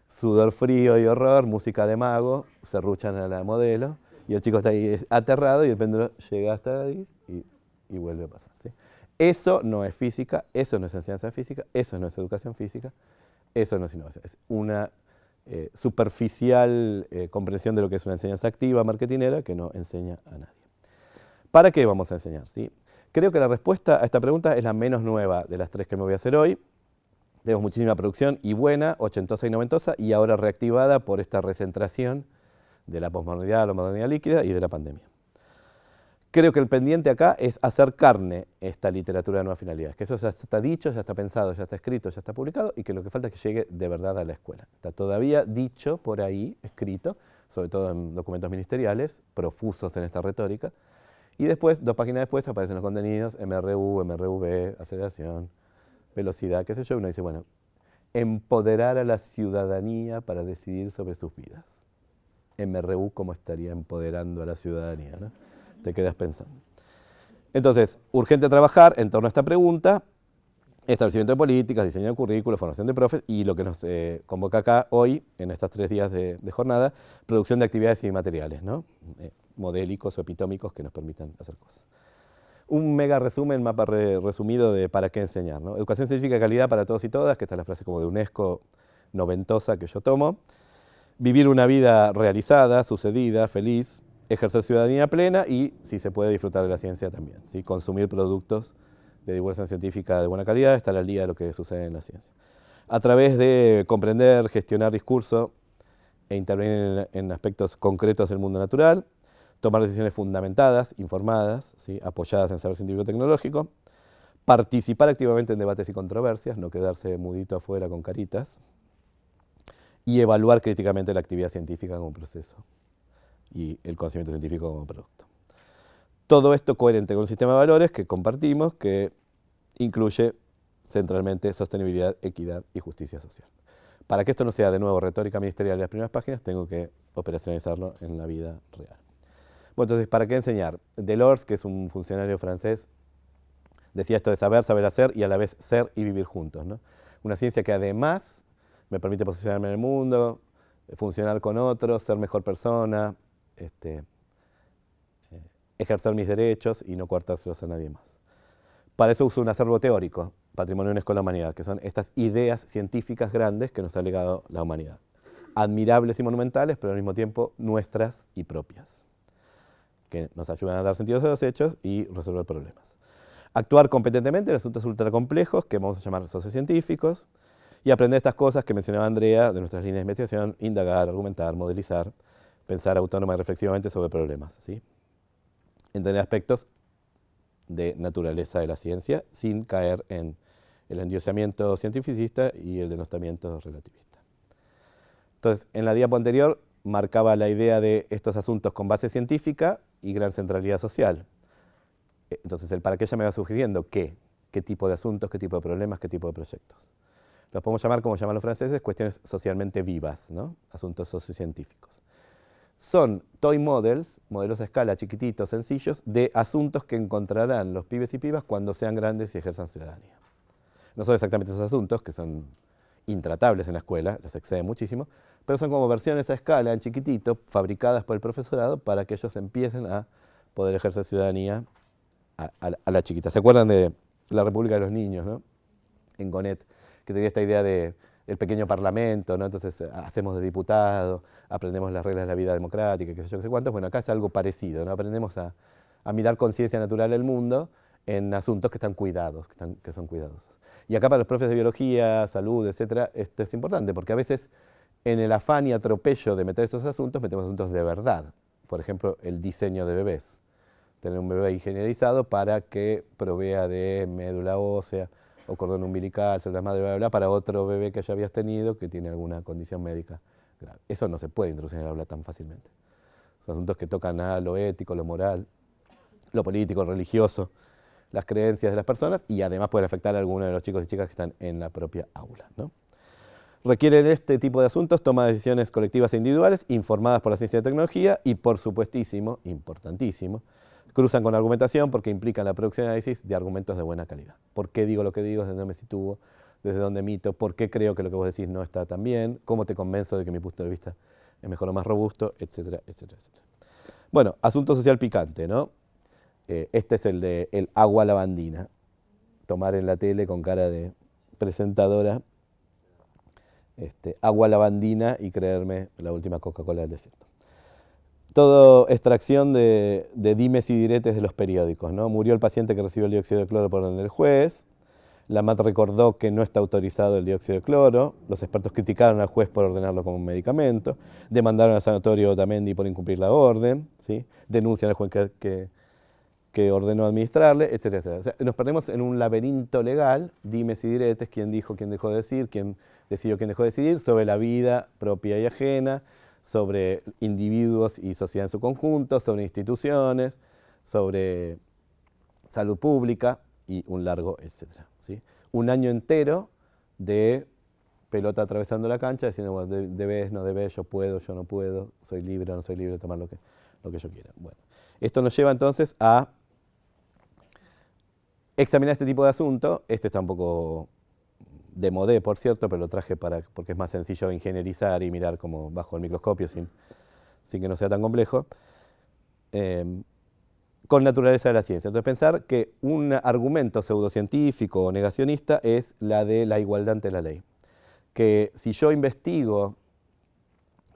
Sudor frío y horror, música de mago, serruchan a la modelo y el chico está ahí aterrado y el péndulo llega hasta la nariz y vuelve a pasar, ¿sí? Eso no es física, eso no es enseñanza física, eso no es educación física, eso no es innovación. Es una superficial comprensión de lo que es una enseñanza activa, marketinera, que no enseña a nadie. ¿Para qué vamos a enseñar? ¿Sí? Creo que la respuesta a esta pregunta es la menos nueva de las tres que me voy a hacer hoy. Tenemos muchísima producción y buena, ochentosa y noventosa, y ahora reactivada por esta recentración de la posmodernidad, la modernidad líquida y de la pandemia. Creo que el pendiente acá es hacer carne esta literatura de nuevas finalidades, que eso ya está dicho, ya está pensado, ya está escrito, ya está publicado, y que lo que falta es que llegue de verdad a la escuela. Está todavía dicho por ahí, escrito, sobre todo en documentos ministeriales, profusos en esta retórica, y después, 2 páginas después, aparecen los contenidos, MRU, MRV, aceleración, velocidad, qué sé yo, uno dice, bueno, empoderar a la ciudadanía para decidir sobre sus vidas. MRU, ¿cómo estaría empoderando a la ciudadanía, ¿no? Te quedas pensando. Entonces, urgente trabajar en torno a esta pregunta, establecimiento de políticas, diseño de currículos, formación de profes y lo que nos convoca acá hoy, en estos 3 días de jornada, producción de actividades y materiales, ¿no? Modélicos o epitómicos que nos permitan hacer cosas. Un mega resumen, mapa resumido de para qué enseñar, ¿no? Educación científica de calidad para todos y todas, que esta es la frase como de UNESCO noventosa que yo tomo. Vivir una vida realizada, sucedida, feliz, ejercer ciudadanía plena y, si se puede, disfrutar de la ciencia también, ¿sí? Consumir productos de divulgación científica de buena calidad, estar al día de lo que sucede en la ciencia. A través de comprender, gestionar discurso e intervenir en aspectos concretos del mundo natural, tomar decisiones fundamentadas, informadas, ¿sí? Apoyadas en saber científico tecnológico, participar activamente en debates y controversias, no quedarse mudito afuera con caritas, y evaluar críticamente la actividad científica como proceso y el conocimiento científico como producto. Todo esto coherente con un sistema de valores que compartimos, que incluye centralmente sostenibilidad, equidad y justicia social. Para que esto no sea de nuevo retórica ministerial de las primeras páginas, tengo que operacionalizarlo en la vida real. Bueno, entonces, ¿para qué enseñar? Delors, que es un funcionario francés, decía esto de saber, saber hacer y a la vez ser y vivir juntos, ¿no? Una ciencia que además me permite posicionarme en el mundo, funcionar con otros, ser mejor persona, ejercer mis derechos y no coartárselos a nadie más. Para eso uso un acervo teórico, Patrimonio UNESCO de la Humanidad, que son estas ideas científicas grandes que nos ha legado la humanidad. Admirables y monumentales, pero al mismo tiempo nuestras y propias, que nos ayudan a dar sentido a los hechos y resolver problemas. Actuar competentemente en asuntos ultracomplejos, que vamos a llamar sociocientíficos, y aprender estas cosas que mencionaba Andrea de nuestras líneas de investigación, indagar, argumentar, modelizar, pensar autónoma y reflexivamente sobre problemas, ¿sí? Entender aspectos de naturaleza de la ciencia sin caer en el endiosamiento cientificista y el denostamiento relativista. Entonces, en la diapo anterior marcaba la idea de estos asuntos con base científica y gran centralidad social. Entonces, el para qué ya me va sugiriendo qué tipo de asuntos, qué tipo de problemas, qué tipo de proyectos. Los podemos llamar, como llaman los franceses, cuestiones socialmente vivas, ¿no? Asuntos sociocientíficos. Son toy models, modelos a escala chiquititos, sencillos, de asuntos que encontrarán los pibes y pibas cuando sean grandes y ejerzan ciudadanía. No son exactamente esos asuntos, que son intratables en la escuela, los exceden muchísimo, pero son como versiones a escala, en chiquitito, fabricadas por el profesorado para que ellos empiecen a poder ejercer ciudadanía a la chiquita. ¿Se acuerdan de la República de los Niños, ¿no? En Gonet, que tenía esta idea del pequeño parlamento, ¿no? Entonces hacemos de diputado, aprendemos las reglas de la vida democrática, qué sé yo, qué sé cuántos. Bueno, acá es algo parecido, ¿no? Aprendemos a mirar con ciencia natural el mundo en asuntos que están cuidados, que son cuidadosos. Y acá para los profes de biología, salud, etcétera, esto es importante, porque a veces en el afán y atropello de meter esos asuntos, metemos asuntos de verdad. Por ejemplo, el diseño de bebés. Tener un bebé ingenierizado para que provea de médula ósea o cordón umbilical, células madre, bla, bla, bla, para otro bebé que ya habías tenido que tiene alguna condición médica grave. Eso no se puede introducir en el aula tan fácilmente. Son asuntos que tocan a lo ético, lo moral, lo político, lo religioso, las creencias de las personas y además pueden afectar a algunos de los chicos y chicas que están en la propia aula, ¿no? Requieren este tipo de asuntos, toma de decisiones colectivas e individuales, informadas por la ciencia y la tecnología y, por supuestísimo, importantísimo, cruzan con argumentación porque implican la producción y análisis de argumentos de buena calidad. ¿Por qué digo lo que digo? ¿Desde dónde me sitúo? ¿Desde dónde mito? ¿Por qué creo que lo que vos decís no está tan bien? ¿Cómo te convenzo de que mi punto de vista es mejor o más robusto? Etcétera, etcétera, etcétera. Bueno, asunto social picante, ¿no? Este es el de el agua lavandina. Tomar en la tele con cara de presentadora agua lavandina y creerme la última Coca-Cola del desierto. Todo extracción de dimes y diretes de los periódicos, ¿no? Murió el paciente que recibió el dióxido de cloro por orden del juez. La MAT recordó que no está autorizado el dióxido de cloro. Los expertos criticaron al juez por ordenarlo como un medicamento. Demandaron al sanatorio Otamendi por incumplir la orden, ¿sí? Denuncian al juez que ordenó administrarle, etcétera, etcétera. O sea, nos perdemos en un laberinto legal, dimes y diretes, quién dijo, quién dejó de decir, quién decidió, quién dejó de decidir, sobre la vida propia y ajena, sobre individuos y sociedad en su conjunto, sobre instituciones, sobre salud pública y un largo etcétera, ¿sí? Un año entero de pelota atravesando la cancha, diciendo, bueno, debes, no debes, yo puedo, yo no puedo, soy libre o no soy libre de tomar lo que yo quiera. Bueno, esto nos lleva entonces a examinar este tipo de asunto. Este está un poco de modé, por cierto, pero lo traje porque es más sencillo ingenierizar y mirar como bajo el microscopio sin que no sea tan complejo, con naturaleza de la ciencia. Entonces pensar que un argumento pseudocientífico o negacionista es la de la igualdad ante la ley. Que si yo investigo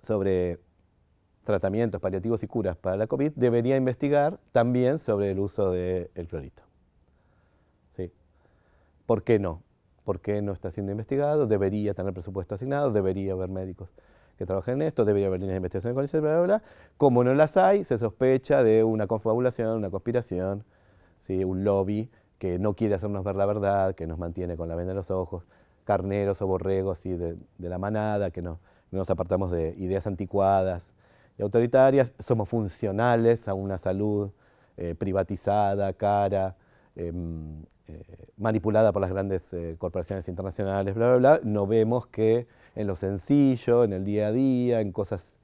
sobre tratamientos paliativos y curas para la COVID, debería investigar también sobre el uso del clorito. ¿Sí? ¿Por qué no? ¿Por qué no está siendo investigado? Debería tener presupuesto asignado, debería haber médicos que trabajen en esto, debería haber líneas de investigación con eso, bla, bla, bla. Como no las hay, se sospecha de una confabulación, una conspiración, ¿sí? Un lobby que no quiere hacernos ver la verdad, que nos mantiene con la venda en los ojos, carneros o borregos, ¿sí? de la manada, que no nos apartamos de ideas anticuadas y autoritarias, somos funcionales a una salud privatizada, cara, manipulada por las grandes corporaciones internacionales, bla, bla, bla. No vemos que en lo sencillo, en el día a día, en cosas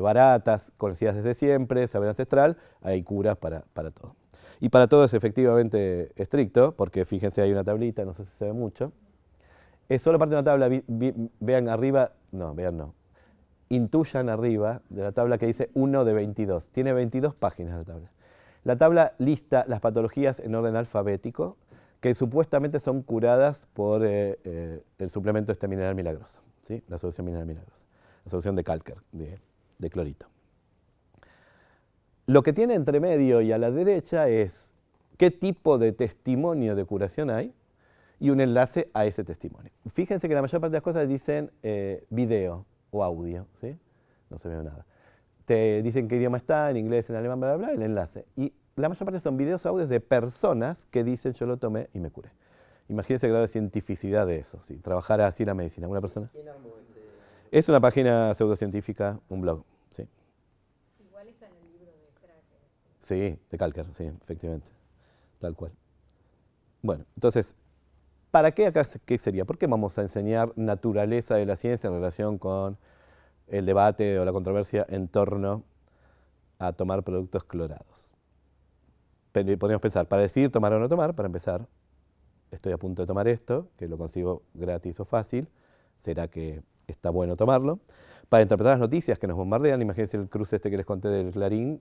baratas, conocidas desde siempre, saber ancestral, hay curas para todo. Y para todo es efectivamente estricto, porque fíjense, hay una tablita, no sé si se ve mucho. Es solo parte de una tabla, vean arriba, no, vean no. Intuyan arriba de la tabla que dice 1 de 22. Tiene 22 páginas la tabla. La tabla lista las patologías en orden alfabético que supuestamente son curadas por el suplemento mineral milagroso, ¿sí? La solución mineral milagrosa, la solución de Kalker, de clorito. Lo que tiene entre medio y a la derecha es qué tipo de testimonio de curación hay y un enlace a ese testimonio. Fíjense que la mayor parte de las cosas dicen video o audio, ¿sí? No se ve nada. Te dicen qué idioma está, en inglés, en alemán, bla, bla, bla, el enlace. Y la mayor parte son videos o audios de personas que dicen yo lo tomé y me curé. Imagínense el grado de cientificidad de eso, ¿sí? Trabajar así la medicina. ¿Una persona? ¿Quién armó ese? Es una página pseudocientífica, un blog, ¿sí? Igual está en el libro de Kraker. Sí, de Kalker, sí, efectivamente. Tal cual. Bueno, entonces, ¿para qué acá qué sería? ¿Por qué vamos a enseñar naturaleza de la ciencia en relación con el debate o la controversia en torno a tomar productos clorados? Podríamos pensar, para decidir tomar o no tomar, para empezar, estoy a punto de tomar esto, que lo consigo gratis o fácil, ¿será que está bueno tomarlo? Para interpretar las noticias que nos bombardean, imagínense el cruce que les conté del Clarín,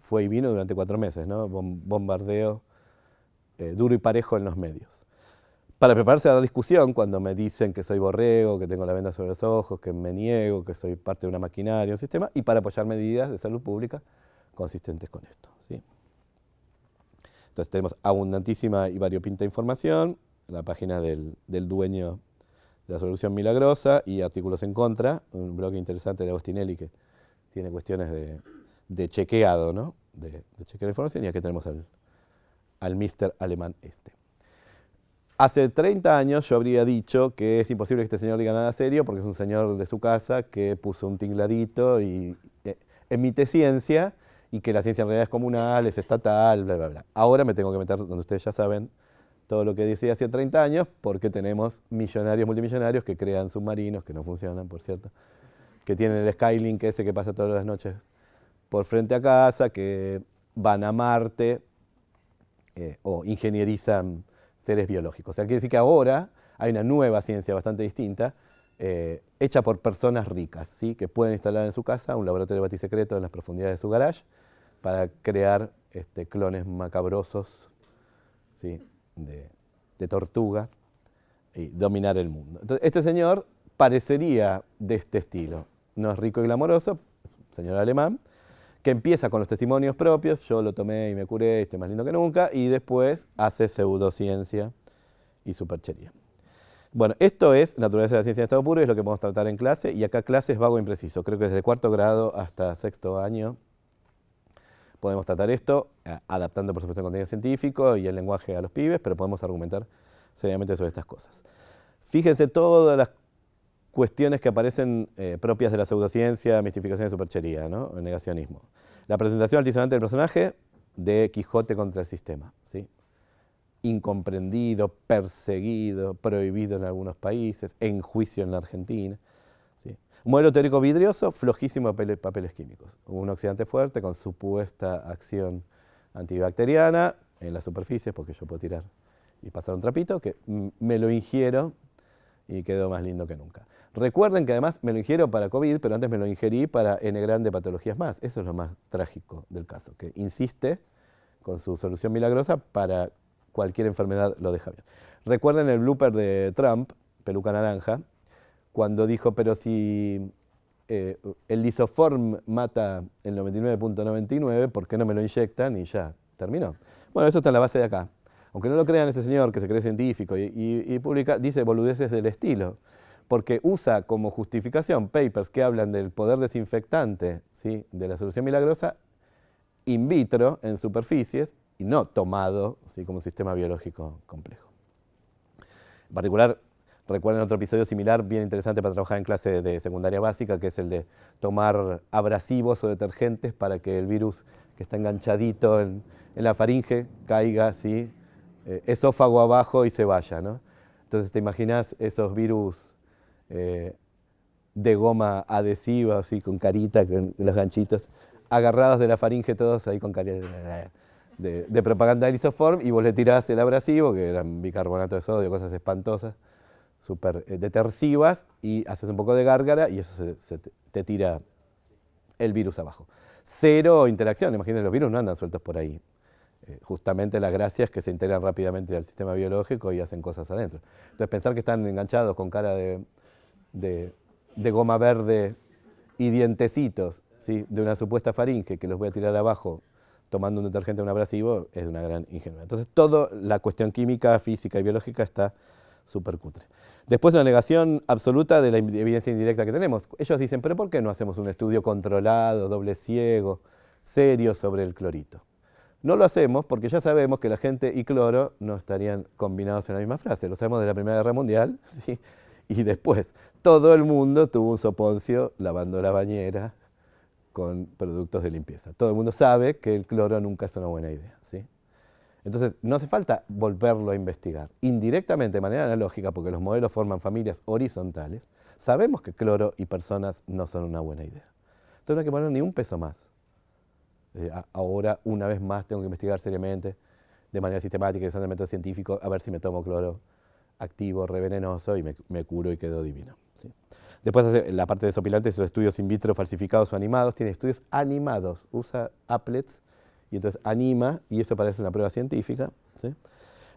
fue y vino durante 4 meses, ¿no? Bombardeo duro y parejo en los medios. Para prepararse a la discusión, cuando me dicen que soy borrego, que tengo la venda sobre los ojos, que me niego, que soy parte de una maquinaria, un sistema, y para apoyar medidas de salud pública consistentes con esto, ¿sí? Entonces tenemos abundantísima y variopinta información, la página del dueño de la solución milagrosa y artículos en contra, un blog interesante de Agostinelli que tiene cuestiones de chequeado, ¿no? De chequear la información, y aquí tenemos al mister alemán este. Hace 30 años yo habría dicho que es imposible que este señor diga nada serio porque es un señor de su casa que puso un tingladito y emite ciencia y que la ciencia en realidad es comunal, es estatal, bla, bla, bla. Ahora me tengo que meter donde ustedes ya saben, todo lo que decía hace 30 años, porque tenemos millonarios, multimillonarios que crean submarinos, que no funcionan, por cierto, que tienen el Skylink ese que pasa todas las noches por frente a casa, que van a Marte o ingenierizan seres biológicos. O sea, quiere decir que ahora hay una nueva ciencia bastante distinta, hecha por personas ricas, ¿sí? Que pueden instalar en su casa un laboratorio de batisecreto en las profundidades de su garage para crear clones macabrosos, ¿sí? de tortuga y dominar el mundo. Entonces, este señor parecería de este estilo. No es rico y glamoroso, señor alemán, que empieza con los testimonios propios, yo lo tomé y me curé, estoy más lindo que nunca, y después hace pseudociencia y superchería. Bueno, esto es Naturaleza de la ciencia en estado puro, es lo que vamos a tratar en clase, y acá clase es vago e impreciso. Creo que desde cuarto grado hasta sexto año podemos tratar esto, adaptando por supuesto el contenido científico y el lenguaje a los pibes, pero podemos argumentar seriamente sobre estas cosas. Fíjense todas las cuestiones que aparecen propias de la pseudociencia, mistificación y superchería, ¿no? El negacionismo. La presentación altisonante del personaje de Quijote contra el sistema, ¿sí? Incomprendido, perseguido, prohibido en algunos países, en juicio en la Argentina. ¿Sí? Un modelo teórico vidrioso, flojísimo de papeles químicos. Un oxidante fuerte con supuesta acción antibacteriana en las superficies, porque yo puedo tirar y pasar un trapito, que me lo ingiero y quedó más lindo que nunca. Recuerden que además me lo ingiero para COVID, pero antes me lo ingerí para N grande patologías más. Eso es lo más trágico del caso, que insiste con su solución milagrosa para cualquier enfermedad lo deja bien. Recuerden el blooper de Trump, peluca naranja, cuando dijo, pero si el lisoform mata el 99.99, ¿por qué no me lo inyectan? Y ya, terminó. Bueno, eso está en la base de acá. Aunque no lo crean, ese señor que se cree científico y publica, dice boludeces del estilo, porque usa como justificación papers que hablan del poder desinfectante, ¿sí? De la solución milagrosa in vitro, en superficies, y no tomado, ¿sí? Como un sistema biológico complejo. En particular, recuerden otro episodio similar, bien interesante para trabajar en clase de secundaria básica, que es el de tomar abrasivos o detergentes para que el virus que está enganchadito en la faringe caiga, ¿sí? Esófago abajo y se vaya, ¿no? Entonces te imaginas esos virus de goma adhesiva, así con carita, con los ganchitos, agarrados de la faringe todos ahí con carita de propaganda del isoform, y vos le tirás el abrasivo, que eran bicarbonato de sodio, cosas espantosas, súper detersivas, y haces un poco de gárgara y eso te tira el virus abajo. Cero interacción, imagínense, los virus no andan sueltos por ahí. Justamente la gracia es que se integran rápidamente al sistema biológico y hacen cosas adentro. Entonces pensar que están enganchados con cara de goma verde y dientecitos, ¿sí? De una supuesta faringe que los voy a tirar abajo tomando un detergente o un abrasivo es una gran ingenuidad. Entonces toda la cuestión química, física y biológica está súper cutre. Después la negación absoluta de la evidencia indirecta que tenemos. Ellos dicen, pero ¿por qué no hacemos un estudio controlado, doble ciego, serio sobre el clorito? No lo hacemos porque ya sabemos que la gente y cloro no estarían combinados en la misma frase. Lo sabemos de la Primera Guerra Mundial, ¿sí? Y después todo el mundo tuvo un soponcio lavando la bañera con productos de limpieza. Todo el mundo sabe que el cloro nunca es una buena idea, ¿sí? Entonces, no hace falta volverlo a investigar. Indirectamente, de manera analógica, porque los modelos forman familias horizontales, sabemos que cloro y personas no son una buena idea. Entonces no hay que poner ni un peso más. Ahora, una vez más, tengo que investigar seriamente, de manera sistemática y usando el método científico, a ver si me tomo cloro activo, revenenoso, y me curo y quedo divino, ¿sí? Después hace la parte desopilantes, esos estudios in vitro falsificados o animados. Tiene estudios animados, usa applets y entonces anima, y eso parece una prueba científica, ¿sí?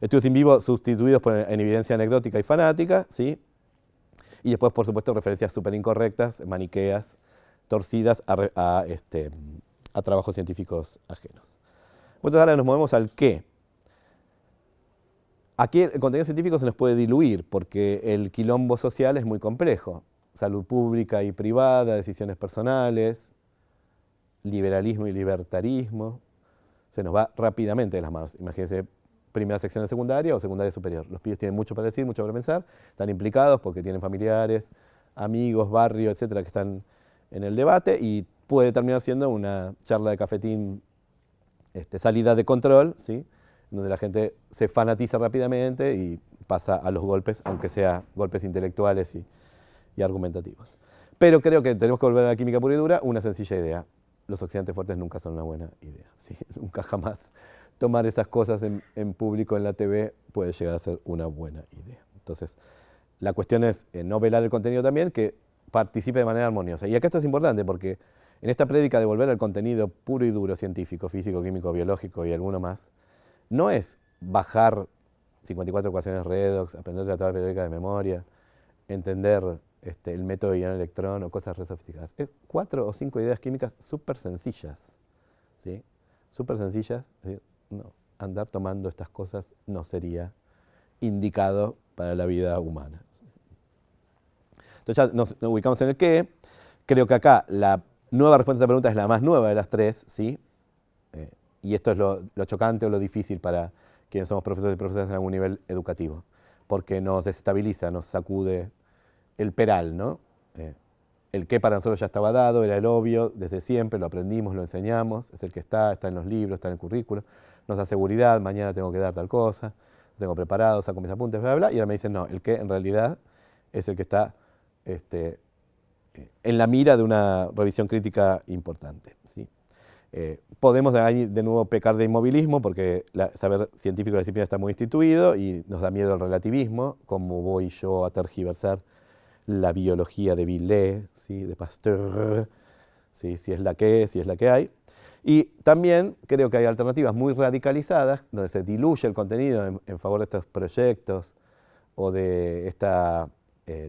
Estudios in vivo sustituidos en evidencia anecdótica y fanática, ¿sí? Y después, por supuesto, referencias súper incorrectas, maniqueas, torcidas a trabajos científicos ajenos. Entonces ahora nos movemos al qué. Aquí el contenido científico se nos puede diluir porque el quilombo social es muy complejo. Salud pública y privada, decisiones personales, liberalismo y libertarismo. Se nos va rápidamente de las manos. Imagínense, primera sección de secundaria o secundaria superior. Los pibes tienen mucho para decir, mucho para pensar, están implicados porque tienen familiares, amigos, barrio, etcétera, que están en el debate, y puede terminar siendo una charla de cafetín salida de control, ¿sí? donde la gente se fanatiza rápidamente y pasa a los golpes, aunque sea golpes intelectuales y argumentativos. Pero creo que tenemos que volver a la química pura y dura, una sencilla idea. Los oxidantes fuertes nunca son una buena idea. ¿Sí? Nunca jamás tomar esas cosas en público en la TV puede llegar a ser una buena idea. Entonces, la cuestión es no velar el contenido también, que participe de manera armoniosa. Y acá esto es importante porque en esta prédica de volver al contenido puro y duro, científico, físico, químico, biológico y alguno más, no es bajar 54 ecuaciones redox, aprender la tabla periódica de memoria, entender el método de ion electrón o cosas re sofisticadas. Es 4 o 5 ideas químicas súper sencillas, ¿sí? Súper sencillas. No, andar tomando estas cosas no sería indicado para la vida humana. Entonces ya nos ubicamos en el qué. Creo que acá la nueva respuesta a esta pregunta es la más nueva de las tres, ¿sí? Y esto es lo chocante o lo difícil para quienes somos profesores y profesoras en algún nivel educativo, porque nos desestabiliza, nos sacude el peral, ¿no? El qué para nosotros ya estaba dado, era el obvio, desde siempre, lo aprendimos, lo enseñamos, es el que está en los libros, está en el currículo, nos da seguridad, mañana tengo que dar tal cosa, lo tengo preparado, saco mis apuntes, bla, bla, bla, y ahora me dicen, no, el qué en realidad es el que está en la mira de una revisión crítica importante, ¿sí? Podemos ahí de nuevo pecar de inmovilismo porque el saber científico de la disciplina está muy instituido y nos da miedo el relativismo, cómo voy yo a tergiversar la biología de Villée, ¿sí? De Pasteur, ¿sí? Si es la que hay. Y también creo que hay alternativas muy radicalizadas donde se diluye el contenido en favor de estos proyectos o de esta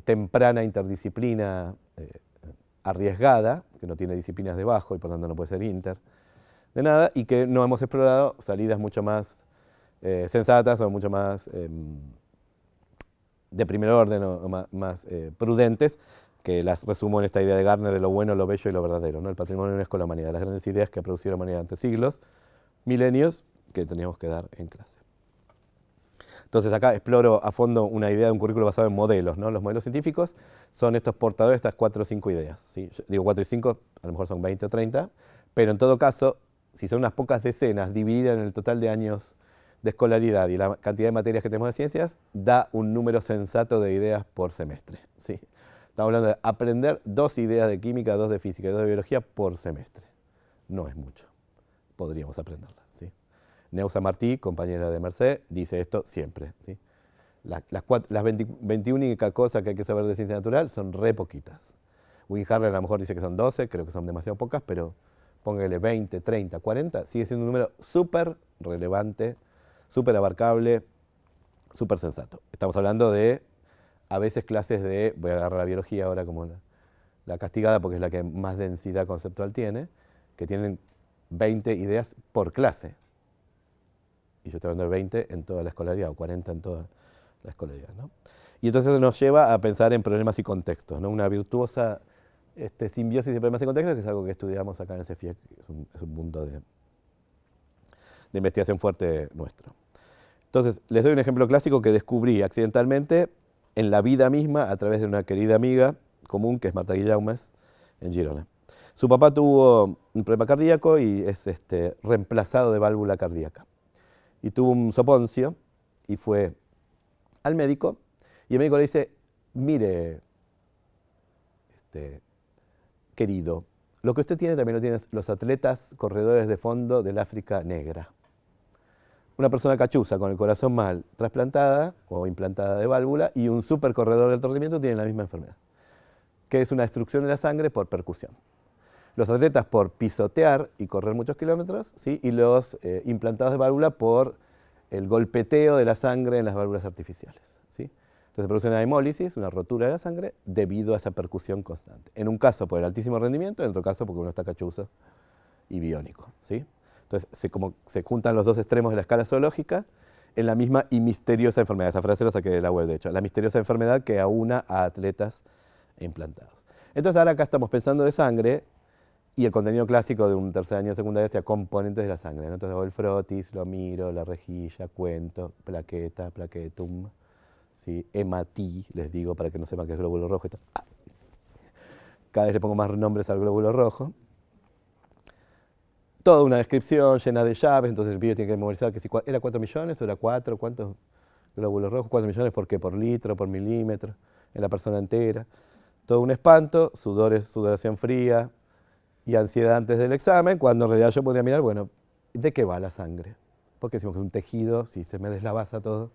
temprana interdisciplina arriesgada, que no tiene disciplinas debajo y por tanto no puede ser inter, de nada, y que no hemos explorado salidas mucho más sensatas o mucho más de primer orden o más prudentes, que las resumo en esta idea de Gardner de lo bueno, lo bello y lo verdadero, ¿no? El patrimonio de UNESCO de la humanidad, las grandes ideas que ha producido la humanidad durante siglos, milenios, que teníamos que dar en clase. Entonces acá exploro a fondo una idea de un currículo basado en modelos, ¿no? Los modelos científicos son estos portadores de estas 4 o 5 ideas, ¿sí? Yo digo 4 y 5, a lo mejor son 20 o 30, pero en todo caso, si son unas pocas decenas divididas en el total de años de escolaridad y la cantidad de materias que tenemos de ciencias, da un número sensato de ideas por semestre, ¿sí? Estamos hablando de aprender 2 ideas de química, 2 de física y 2 de biología por semestre. No es mucho, podríamos aprenderlas, ¿sí? Neusa Martí, compañera de Merced, dice esto siempre, ¿sí? Las 21 cosas que hay que saber de ciencia natural son re poquitas. Win Harley a lo mejor dice que son 12, creo que son demasiado pocas, pero póngale 20, 30, 40, sigue siendo un número súper relevante, súper abarcable, súper sensato. Estamos hablando de, a veces, clases de, voy a agarrar la biología ahora como la castigada porque es la que más densidad conceptual tiene, que tienen 20 ideas por clase. Y yo estoy hablando de 20 en toda la escolaridad, o 40 en toda la escolaridad, ¿no? Y entonces nos lleva a pensar en problemas y contextos, ¿no? Una virtuosa simbiosis de problemas y contextos, que es algo que estudiamos acá en ese FIEC, es un punto de investigación fuerte nuestro. Entonces, les doy un ejemplo clásico que descubrí accidentalmente en la vida misma a través de una querida amiga común, que es Marta Guillaumes, en Girona. Su papá tuvo un problema cardíaco y es reemplazado de válvula cardíaca. Y tuvo un soponcio y fue al médico y el médico le dice, mire, querido, lo que usted tiene también lo tienen los atletas corredores de fondo del África negra. Una persona cachuza con el corazón mal, trasplantada o implantada de válvula, y un super corredor de alto rendimiento tienen la misma enfermedad, que es una destrucción de la sangre por percusión. Los atletas por pisotear y correr muchos kilómetros, ¿sí? Y los implantados de válvula por el golpeteo de la sangre en las válvulas artificiales, ¿sí? Entonces se produce una hemólisis, una rotura de la sangre, debido a esa percusión constante. En un caso por el altísimo rendimiento, en otro caso porque uno está cachuzo y biónico, ¿sí? Entonces se juntan los dos extremos de la escala zoológica en la misma y misteriosa enfermedad. Esa frase la saqué de la web, de hecho. La misteriosa enfermedad que aúna a atletas implantados. Entonces ahora acá estamos pensando de sangre, y el contenido clásico de un tercer año de secundaria sea componentes de la sangre, ¿no? Entonces hago el frotis, lo miro, la rejilla, cuento, plaqueta, plaquetum, ¿sí? Hematí, les digo para que no sepan que es glóbulo rojo. Cada vez le pongo más nombres al glóbulo rojo. Toda una descripción llena de llaves, entonces el pibe tiene que memorizar que si era 4 millones o era 4, ¿cuántos glóbulos rojos? 4 millones, ¿por qué? Por litro, por milímetro, en la persona entera. Todo un espanto, sudoración fría y ansiedad antes del examen, cuando en realidad yo podría mirar, bueno, ¿de qué va la sangre? Porque decimos que es un tejido, si se me deslavaza todo,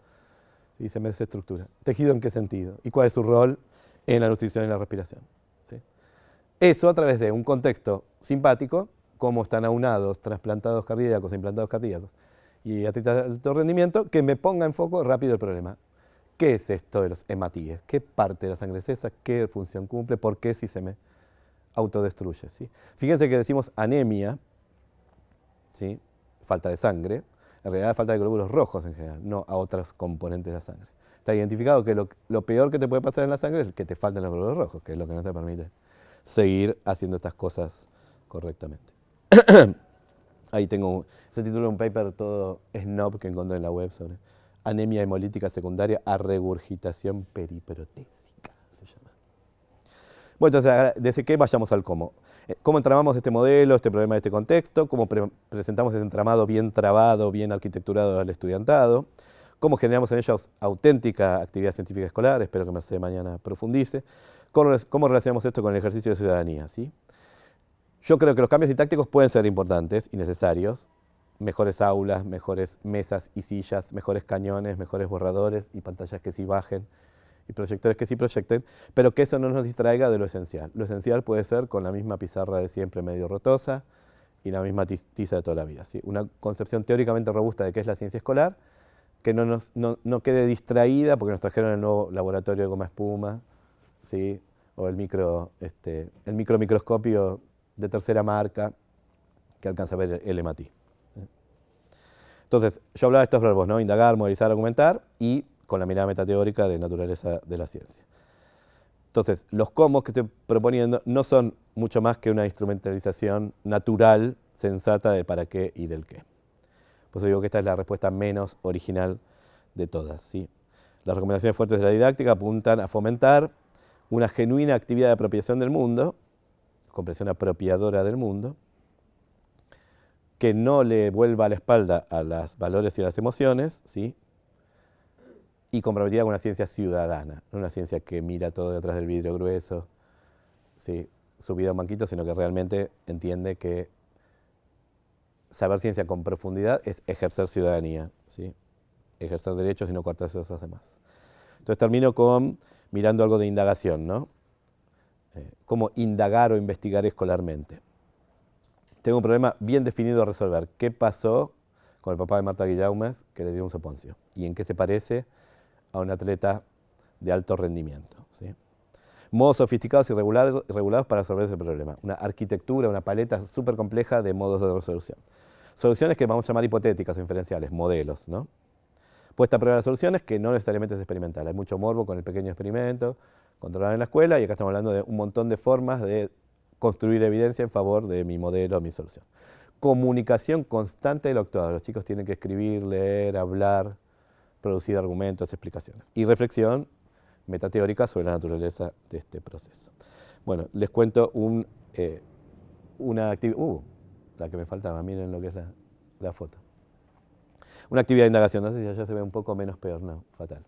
si se me desestructura. ¿Tejido en qué sentido? ¿Y cuál es su rol en la nutrición y la respiración? ¿Sí? Eso a través de un contexto simpático, cómo están aunados trasplantados cardíacos e implantados cardíacos y atletas de alto rendimiento, que me ponga en foco rápido el problema. ¿Qué es esto de los hematíes? ¿Qué parte de la sangre es esa? ¿Qué función cumple? ¿Por qué si se me autodestruye? ¿Sí? Fíjense que decimos anemia, ¿sí? Falta de sangre, en realidad falta de glóbulos rojos en general, no a otros componentes de la sangre. Está identificado que lo peor que te puede pasar en la sangre es que te falten los glóbulos rojos, que es lo que no te permite seguir haciendo estas cosas correctamente. Ahí tengo ese título de un paper todo snob que encontré en la web sobre anemia hemolítica secundaria a regurgitación periprotésica, se llama. Bueno, entonces, desde qué vayamos al cómo. ¿Cómo entramamos este modelo, este problema de este contexto? ¿Cómo presentamos ese entramado bien trabado, bien arquitecturado al estudiantado? ¿Cómo generamos en ellos auténtica actividad científica escolar? Espero que Mercedes mañana profundice. ¿Cómo relacionamos esto con el ejercicio de ciudadanía? ¿Sí? Yo creo que los cambios didácticos pueden ser importantes y necesarios. Mejores aulas, mejores mesas y sillas, mejores cañones, mejores borradores y pantallas que sí bajen y proyectores que sí proyecten, pero que eso no nos distraiga de lo esencial. Lo esencial puede ser con la misma pizarra de siempre medio rotosa y la misma tiza de toda la vida. ¿Sí? Una concepción teóricamente robusta de qué es la ciencia escolar, que no quede distraída porque nos trajeron el nuevo laboratorio de goma espuma, ¿sí? O el micromicroscopio de tercera marca que alcanza a ver el hematí. Entonces, yo hablaba de estos verbos, ¿no? Indagar, modelizar, argumentar, y con la mirada metateórica de naturaleza de la ciencia. Entonces, los cómo que estoy proponiendo no son mucho más que una instrumentalización natural, sensata de para qué y del qué. Por eso digo que esta es la respuesta menos original de todas, ¿sí? Las recomendaciones fuertes de la didáctica apuntan a fomentar una genuina actividad de apropiación del mundo, comprensión apropiadora del mundo, que no le vuelva la espalda a los valores y a las emociones, ¿sí? Y comprometida con una ciencia ciudadana, no una ciencia que mira todo detrás del vidrio grueso, ¿sí? Subida a un banquito, sino que realmente entiende que saber ciencia con profundidad es ejercer ciudadanía, ¿sí? Ejercer derechos y no cortarse a los demás. Entonces termino mirando algo de indagación, ¿no? Cómo indagar o investigar escolarmente. Tengo un problema bien definido a resolver. ¿Qué pasó con el papá de Marta Guillaumes que le dio un soponcio? ¿Y en qué se parece a un atleta de alto rendimiento? ¿Sí? Modos sofisticados y regulados para resolver ese problema. Una arquitectura, una paleta súper compleja de modos de resolución. Soluciones que vamos a llamar hipotéticas o inferenciales, modelos, ¿no? Puesta a prueba de soluciones que no necesariamente es experimental. Hay mucho morbo con el pequeño experimento, controlado en la escuela, y acá estamos hablando de un montón de formas de construir evidencia en favor de mi modelo, mi solución. Comunicación constante del octavo. Los chicos tienen que escribir, leer, hablar, producir argumentos, explicaciones. Y reflexión metateórica sobre la naturaleza de este proceso. Bueno, les cuento una actividad. La que me faltaba, miren lo que es la foto. Una actividad de indagación, no sé si allá se ve un poco menos peor, no, fatal.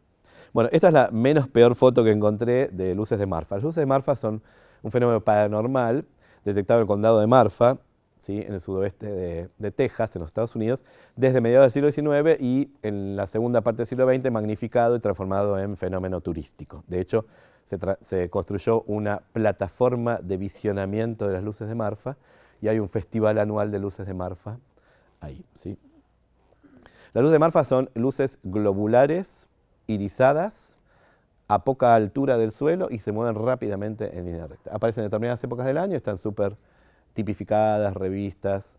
Bueno, esta es la menos peor foto que encontré de luces de Marfa. Las luces de Marfa son un fenómeno paranormal detectado en el condado de Marfa, ¿sí? En el sudoeste de Texas, en los Estados Unidos, desde mediados del siglo XIX y en la segunda parte del siglo XX magnificado y transformado en fenómeno turístico. De hecho, se construyó una plataforma de visionamiento de las luces de Marfa y hay un festival anual de luces de Marfa ahí, ¿sí? Las luces de Marfa son luces globulares, irisadas, a poca altura del suelo y se mueven rápidamente en línea recta. Aparecen en determinadas épocas del año, están súper tipificadas, revistas,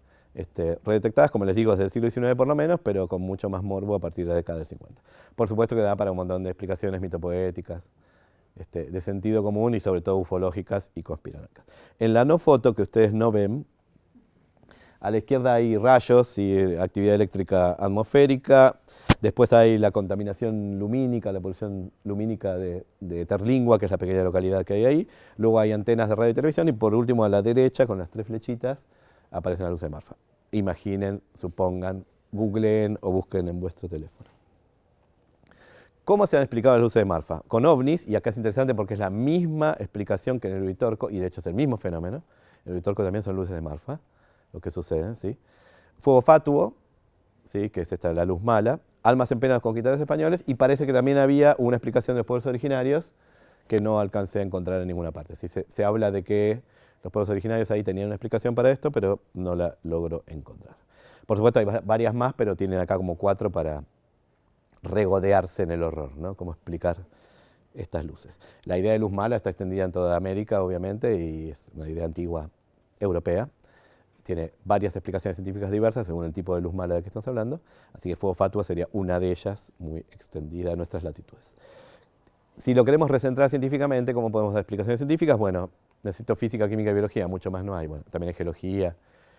redetectadas, como les digo, desde el siglo XIX por lo menos, pero con mucho más morbo a partir de la década del 50. Por supuesto que da para un montón de explicaciones mitopoéticas, de sentido común y sobre todo ufológicas y conspiranoicas. En la no foto que ustedes no ven, a la izquierda hay rayos y actividad eléctrica atmosférica. Después hay la contaminación lumínica, la polución lumínica de Terlingua, que es la pequeña localidad que hay ahí. Luego hay antenas de radio y televisión. Y por último, a la derecha, con las tres flechitas, aparece la luz de Marfa. imaginen, supongan, googleen o busquen en vuestro teléfono. ¿Cómo se han explicado las luces de Marfa? Con ovnis, y acá es interesante porque es la misma explicación que en el Uritorco, y de hecho es el mismo fenómeno. En el Uritorco también son luces de Marfa, lo que sucede, ¿sí? Fuego fatuo, ¿sí? Que es esta, la luz mala. Almas en pena de los conquistadores españoles, y parece que también había una explicación de los pueblos originarios que no alcancé a encontrar en ninguna parte. ¿Sí? Se habla de que los pueblos originarios ahí tenían una explicación para esto, pero no la logro encontrar. Por supuesto hay varias más, pero tienen acá como 4 para regodearse en el horror, ¿no? Cómo explicar estas luces. La idea de luz mala está extendida en toda América, obviamente, y es una idea antigua europea. Tiene varias explicaciones científicas diversas según el tipo de luz mala de que estamos hablando, así que fuego fatuo sería una de ellas, muy extendida en nuestras latitudes. Si lo queremos recentrar científicamente, ¿cómo podemos dar explicaciones científicas? Bueno, necesito física, química y biología, mucho más no hay. Bueno, también hay geología,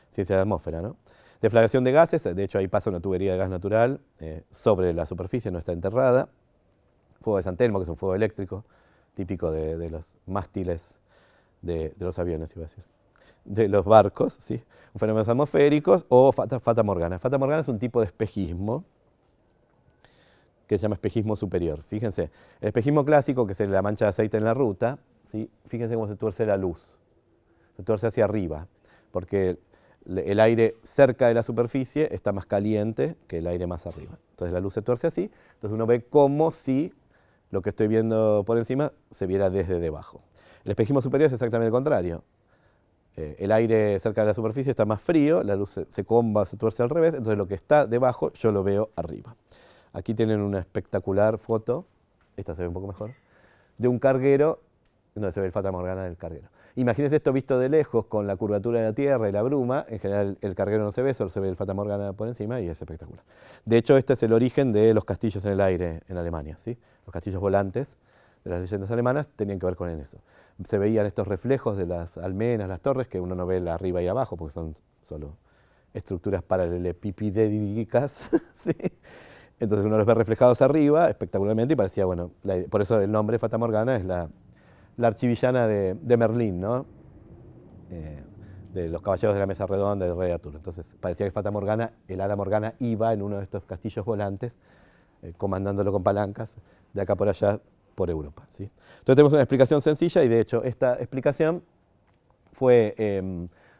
ciencia de la atmósfera, ¿no? Deflagración de gases, de hecho ahí pasa una tubería de gas natural sobre la superficie, no está enterrada. Fuego de San Telmo, que es un fuego eléctrico, típico de los mástiles de los aviones, iba a decir, de los barcos, ¿sí? Fenómenos atmosféricos, o fata morgana. Fata morgana es un tipo de espejismo que se llama espejismo superior. Fíjense, el espejismo clásico, que es la mancha de aceite en la ruta, ¿sí? Fíjense cómo se tuerce la luz, se tuerce hacia arriba, porque el aire cerca de la superficie está más caliente que el aire más arriba. Entonces la luz se tuerce así, entonces uno ve como si lo que estoy viendo por encima se viera desde debajo. El espejismo superior es exactamente el contrario. El aire cerca de la superficie está más frío, la luz se comba, se tuerce al revés, entonces lo que está debajo yo lo veo arriba. Aquí tienen una espectacular foto, esta se ve un poco mejor, de un carguero, donde se ve el fata morgana del carguero. Imagínense esto visto de lejos con la curvatura de la Tierra y la bruma, en general el carguero no se ve, solo se ve el fata morgana por encima y es espectacular. De hecho, este es el origen de los castillos en el aire en Alemania, ¿sí? Los castillos volantes de las leyendas alemanas tenían que ver con eso. Se veían estos reflejos de las almenas, las torres, que uno no ve arriba y abajo porque son solo estructuras paralelepipídicas, ¿sí? Entonces uno los ve reflejados arriba espectacularmente y parecía, bueno, por eso el nombre Fata Morgana es la archivillana de Merlín, ¿no? De los caballeros de la mesa redonda del rey Arturo. Entonces parecía que Fata Morgana, el hada Morgana, iba en uno de estos castillos volantes, comandándolo con palancas, de acá por allá, por Europa, ¿sí? Entonces tenemos una explicación sencilla y de hecho esta explicación fue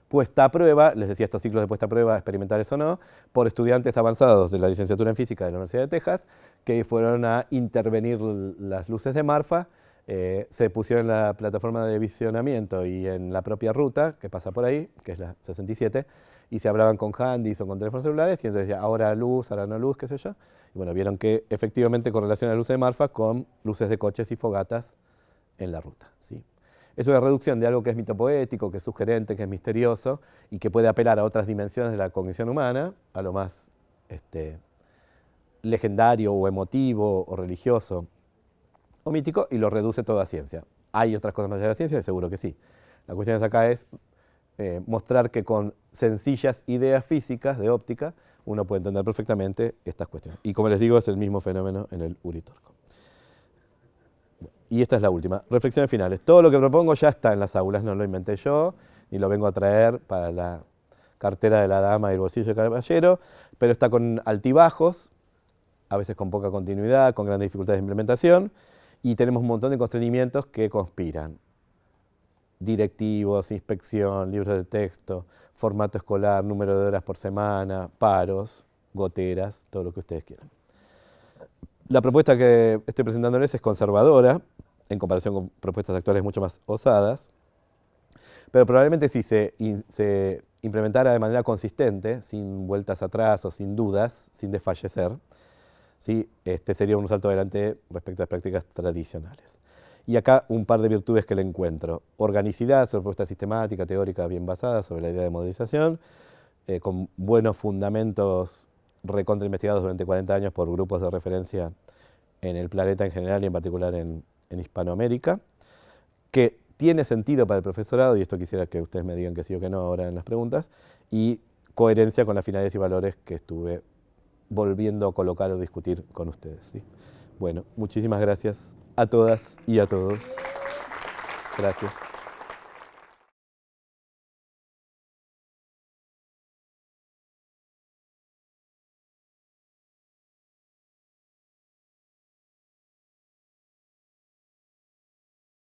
puesta a prueba, les decía estos ciclos de puesta a prueba, experimentales o no, por estudiantes avanzados de la licenciatura en física de la Universidad de Texas, que fueron a intervenir las luces de Marfa, se pusieron en la plataforma de visionamiento y en la propia ruta, que pasa por ahí, que es la 67, y se hablaban con handys o con teléfonos celulares, y entonces decía, ahora luz, ahora no luz, qué sé yo. Y bueno, vieron que efectivamente correlaciona la luz de Marfa con luces de coches y fogatas en la ruta, ¿sí? Es una reducción de algo que es mitopoético, que es sugerente, que es misterioso y que puede apelar a otras dimensiones de la cognición humana, a lo más legendario o emotivo o religioso o mítico, y lo reduce todo a ciencia. ¿Hay otras cosas más de la ciencia? Seguro que sí. La cuestión acá es mostrar que con sencillas ideas físicas de óptica uno puede entender perfectamente estas cuestiones. Y como les digo, es el mismo fenómeno en el Uritorco. Y esta es la última. Reflexiones finales. Todo lo que propongo ya está en las aulas, no lo inventé yo, ni lo vengo a traer para la cartera de la dama y el bolsillo del caballero, pero está con altibajos, a veces con poca continuidad, con grandes dificultades de implementación, y tenemos un montón de constreñimientos que conspiran. Directivos, inspección, libros de texto, formato escolar, número de horas por semana, paros, goteras, todo lo que ustedes quieran. La propuesta que estoy presentándoles es conservadora, en comparación con propuestas actuales mucho más osadas, pero probablemente si se implementara de manera consistente, sin vueltas atrás o sin dudas, sin desfallecer, ¿sí? Sería un salto adelante respecto a las prácticas tradicionales. Y acá un par de virtudes que le encuentro. Organicidad, sobre propuesta sistemática, teórica, bien basada sobre la idea de modelización, con buenos fundamentos recontra investigados durante 40 años por grupos de referencia en el planeta en general y en particular en Hispanoamérica, que tiene sentido para el profesorado, y esto quisiera que ustedes me digan que sí o que no ahora en las preguntas, y coherencia con las finalidades y valores que estuve volviendo a colocar o discutir con ustedes, ¿sí? Bueno, muchísimas gracias a todas y a todos. Gracias.